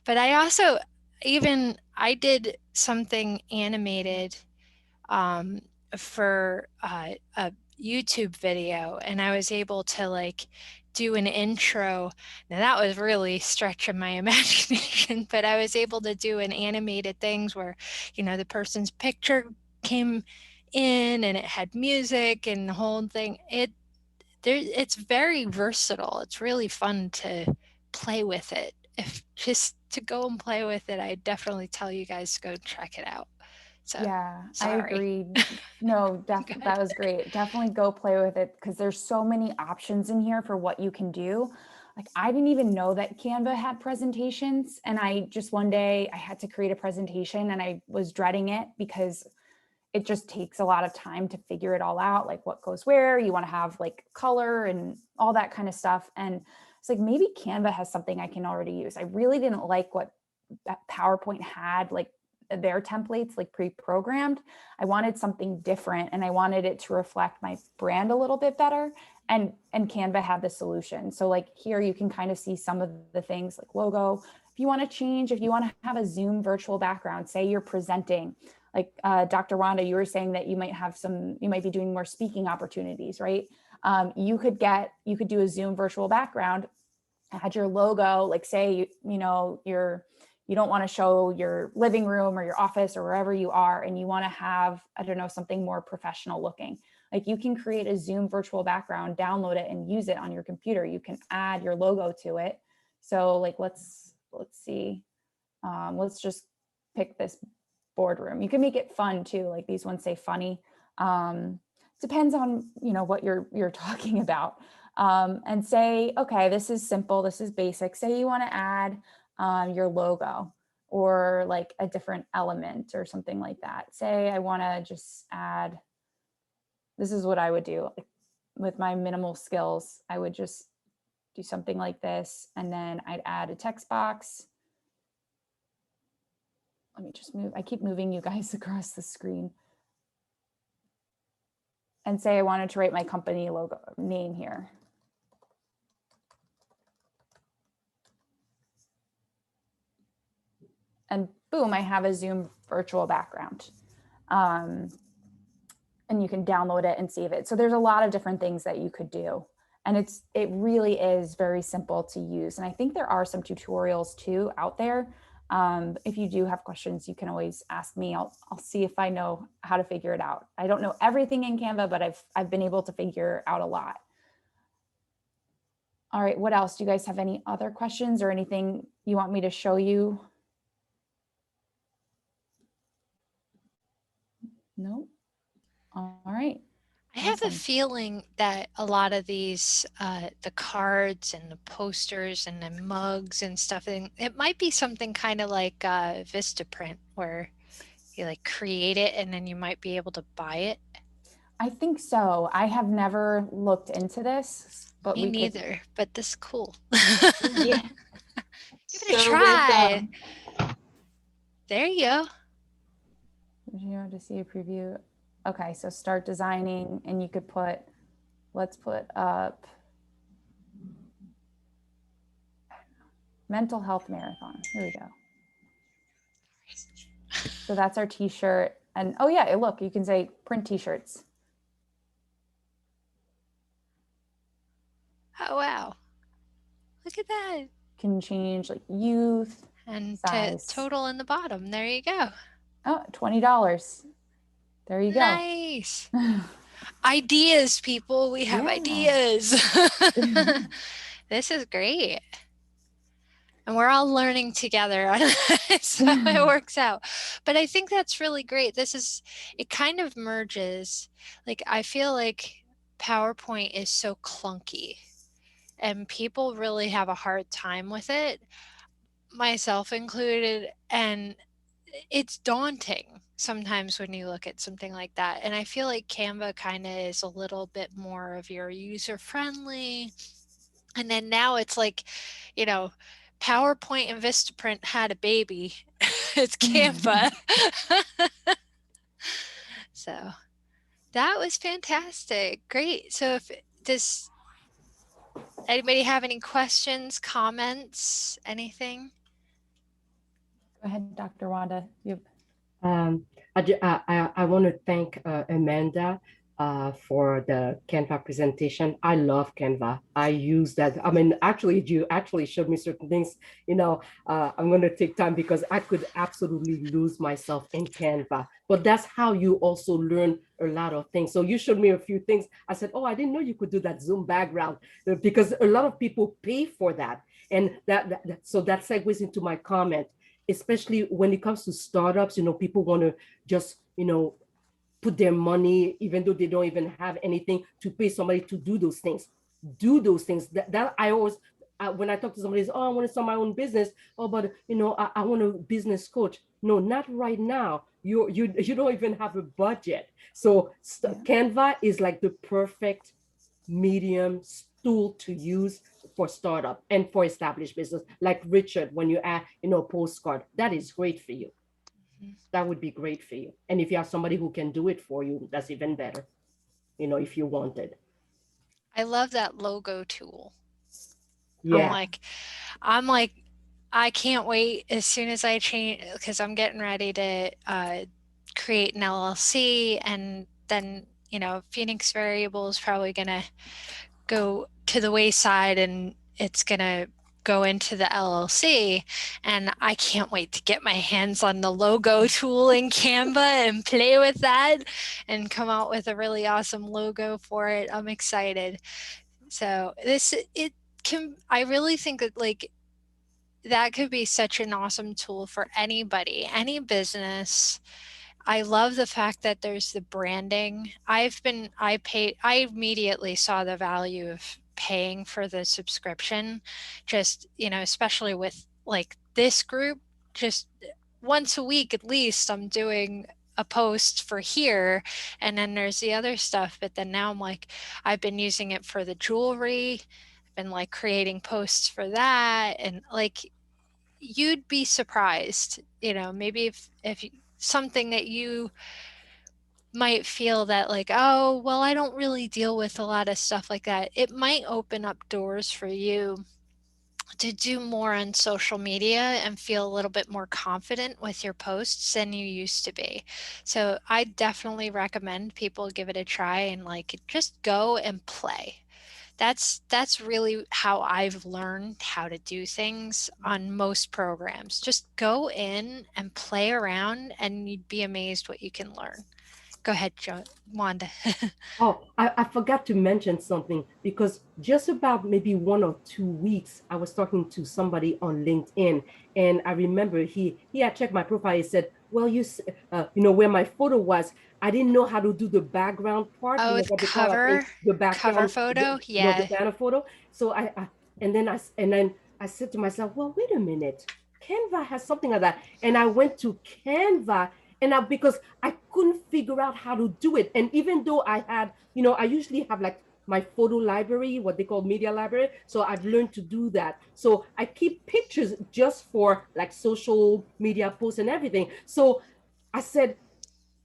But I also, I did something animated for a YouTube video, and I was able to like do an intro. Now that was really stretching my imagination, but I was able to do an animated things where, you know, the person's picture came in and it had music and the whole thing. It's very versatile. It's really fun to play with it. If just to go and play with it, I definitely tell you guys to go check it out. So Yeah, sorry. I agree. No, that was great. Definitely go play with it, because there's so many options in here for what you can do. Like, I didn't even know that Canva had presentations, and I just one day I had to create a presentation and I was dreading it because it just takes a lot of time to figure it all out, like what goes where. You want to have like color and all that kind of stuff. And it's like, maybe Canva has something I can already use. I really didn't like what that PowerPoint had, like their templates, like pre-programmed. I wanted something different, and I wanted it to reflect my brand a little bit better. And Canva had the solution. So like here you can kind of see some of the things like logo. If you want to change, if you want to have a Zoom virtual background, say you're presenting, like Dr. Wanda, you were saying that you might be doing more speaking opportunities, right? You could do a Zoom virtual background, add your logo, like say, you don't want to show your living room or your office or wherever you are, and you want to have, I don't know, something more professional looking. Like you can create a Zoom virtual background, download it, and use it on your computer. You can add your logo to it. So like, let's see. Let's just pick this boardroom. You can make it fun too. Like these ones say funny. Depends on, what you're talking about. And say, okay, this is simple. This is basic. Say you want to add your logo or like a different element or something like that. Say I want to just add, this is what I would do with my minimal skills. I would just do something like this, and then I'd add a text box. Let me just move. I keep moving you guys across the screen. And say I wanted to write my company logo name here. And boom, I have a Zoom virtual background. And you can download it and save it. So there's a lot of different things that you could do. And it really is very simple to use. And I think there are some tutorials too out there. If you do have questions, you can always ask me. I'll see if I know how to figure it out. I don't know everything in Canva, but I've been able to figure out a lot. All right, what else? Do you guys have any other questions or anything you want me to show you? No. All right. I have a Awesome. feeling that a lot of these, the cards and the posters and the mugs and stuff, and it might be something kind of like Vistaprint, where you like create it and then you might be able to buy it. I think so. I have never looked into this, but Me we could. neither, but this is cool. Yeah. Give it a So try. with, There you go. Would you want to see a preview? Okay, so start designing, and you could put, let's put up mental health marathon. Here we go. So that's our t-shirt. And oh yeah, look, you can say print t-shirts. Oh, wow. Look at that. Can change like youth And size. total in the bottom. There you go. Oh, $20. There you go. Nice. Ideas, people. We have Yeah. ideas. This is great. And we're all learning together on so it works out. But I think that's really great. It kind of merges. Like, I feel like PowerPoint is so clunky and people really have a hard time with it, myself included. And it's daunting sometimes when you look at something like that. And I feel like Canva kind of is a little bit more of your user friendly. And then now it's like, you know, PowerPoint and Vistaprint had a baby. It's Canva. So that was fantastic. Great. So does anybody have any questions, comments, anything? Go ahead, Dr. Wanda. I want to thank Amanda for the Canva presentation. I love Canva. I use that. I mean, actually, you actually showed me certain things. I'm going to take time because I could absolutely lose myself in Canva. But that's how you also learn a lot of things. So you showed me a few things. I said, oh, I didn't know you could do that Zoom background, because a lot of people pay for that. And so that segues into my comment, especially when it comes to startups. People want to just, put their money, even though they don't even have anything, to pay somebody to do those things. Do those things. That I always, when I talk to somebody, I want to start my own business. Oh, but I want a business coach. No, not right now. You don't even have a budget. So Canva is like the perfect medium tool to use for startup and for established business. Like Richard, when you add, postcard, that is great for you. That would be great for you. And if you have somebody who can do it for you, that's even better, if you wanted. I love that logo tool. Yeah. I'm like, I can't wait as soon as I change, because I'm getting ready to create an LLC, and then, Phoenix Variable is probably going to go to the wayside and it's going to go into the LLC, and I can't wait to get my hands on the logo tool in Canva and play with that and come out with a really awesome logo for it. I'm excited. So I really think that that could be such an awesome tool for anybody, any business. I love the fact that there's the branding. I immediately saw the value of paying for the subscription, just, especially with like this group, just once a week at least I'm doing a post for here, and then there's the other stuff. But then now I've been using it for the jewelry. I've been creating posts for that, and you'd be surprised, maybe if something that you might feel that oh, well, I don't really deal with a lot of stuff like that. It might open up doors for you to do more on social media and feel a little bit more confident with your posts than you used to be. So I definitely recommend people give it a try and just go and play. That's really how I've learned how to do things on most programs. Just go in and play around and you'd be amazed what you can learn. Go ahead, Wanda. Oh, I forgot to mention something, because just about maybe 1 or 2 weeks, I was talking to somebody on LinkedIn, and I remember he had checked my profile. He said, well, where my photo was, I didn't know how to do the background part, Oh, with what they call, I think, the cover background, photo. the Yeah. banner photo. So and then I said to myself, well, wait a minute, Canva has something like that. And I went to Canva, because I couldn't figure out how to do it. And even though I had, I usually have like my photo library, what they call media library. So I've learned to do that. So I keep pictures just for like social media posts and everything. So I said,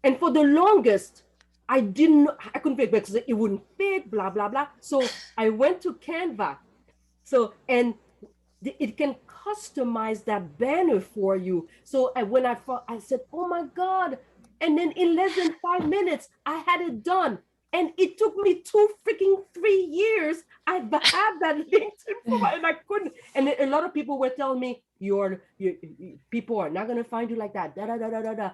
and for the longest, I couldn't figure because it wouldn't fit, blah, blah, blah. So I went to Canva. So, and it can customize that banner for you. So when I said, oh my God. And then in less than 5 minutes, I had it done. And it took me 3 years. I've had that LinkedIn profile and I couldn't. And a lot of people were telling me, people are not going to find you like that. Da, da, da, da, da, da.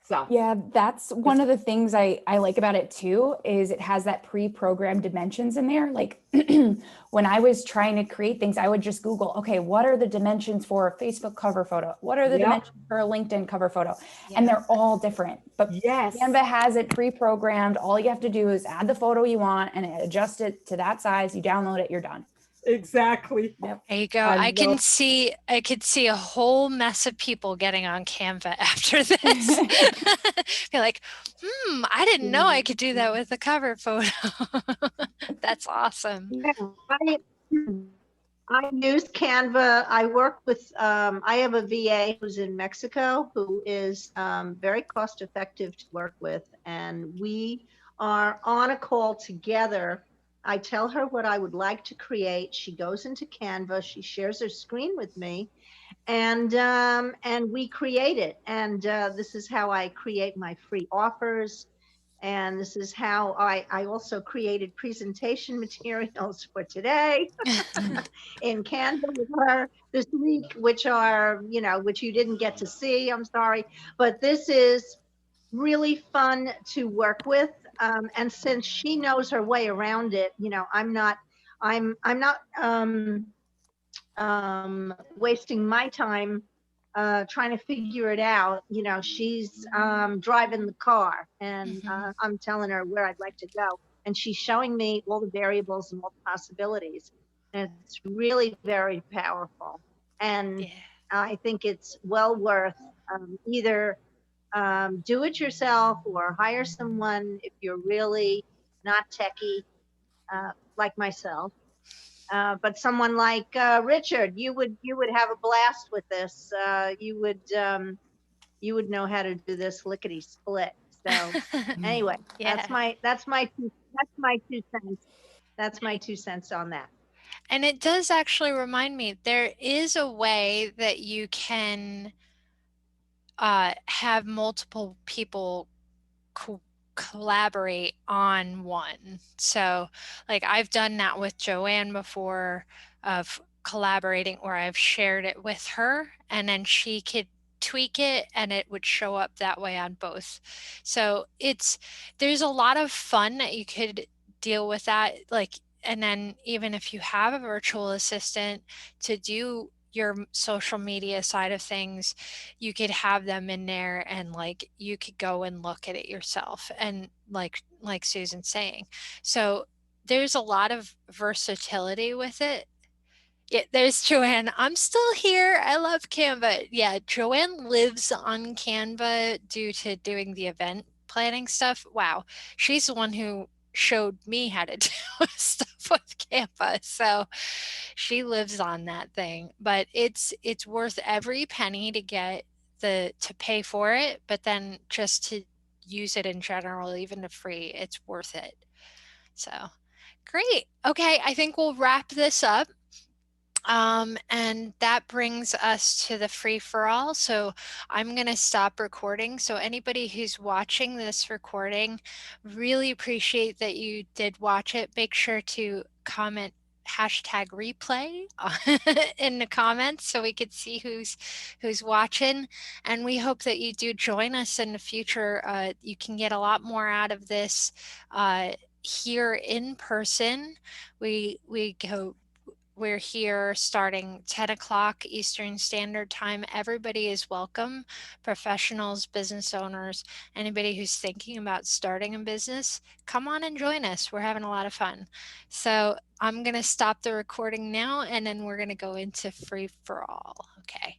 So. Yeah, that's one of the things I like about it too, is it has that pre-programmed dimensions in there. Like when I was trying to create things, I would just Google, okay, what are the dimensions for a Facebook cover photo? What are the dimensions for a LinkedIn cover photo? Yeah. And they're all different, but yes, Canva has it pre-programmed. All you have to do is add the photo you want and adjust it to that size. You download it, you're done. Exactly. Yep. There you go. I could see a whole mess of people getting on Canva after this. Be like, I didn't know I could do that with a cover photo. That's awesome. Yeah, I use Canva. I work with, I have a VA who's in Mexico who is very cost effective to work with. And we are on a call together. I tell her what I would like to create. She goes into Canva, she shares her screen with me, and we create it. And this is how I create my free offers. And this is how I also created presentation materials for today in Canva with her this week, which you didn't get to see, I'm sorry. But this is really fun to work with. And since she knows her way around it, I'm not wasting my time trying to figure it out. She's driving the car and I'm telling her where I'd like to go. And she's showing me all the variables and all the possibilities. And it's really very powerful. And I think it's well worth either do it yourself or hire someone if you're really not techie like myself. But someone like Richard, you would have a blast with this. You would know how to do this lickety split. So anyway, that's my 2 cents. That's my 2 cents on that. And it does actually remind me, there is a way that you can have multiple people collaborate on one. So like I've done that with Joanne before, of collaborating where I've shared it with her and then she could tweak it and it would show up that way on both. So there's a lot of fun that you could deal with that. Like, and then even if you have a virtual assistant to do your social media side of things, you could have them in there and like you could go and look at it yourself, and like Susan's saying. So there's a lot of versatility with it. Yeah, there's Joanne. I'm still here. I love Canva. Yeah, Joanne lives on Canva due to doing the event planning stuff. Wow. She's the one who showed me how to do stuff with Canva. So she lives on that thing. But it's worth every penny to get to pay for it, but then just to use it in general, even to free, it's worth it. So great. Okay, I think we'll wrap this up. And that brings us to the free for all. So I'm going to stop recording. So anybody who's watching this recording, really appreciate that you did watch it. Make sure to comment #replay in the comments so we could see who's watching. And we hope that you do join us in the future. You can get a lot more out of this here in person. We go we're here starting 10 o'clock Eastern Standard Time. Everybody is welcome. Professionals, business owners, anybody who's thinking about starting a business, come on and join us. We're having a lot of fun. So I'm going to stop the recording now, and then we're going to go into free for all. Okay.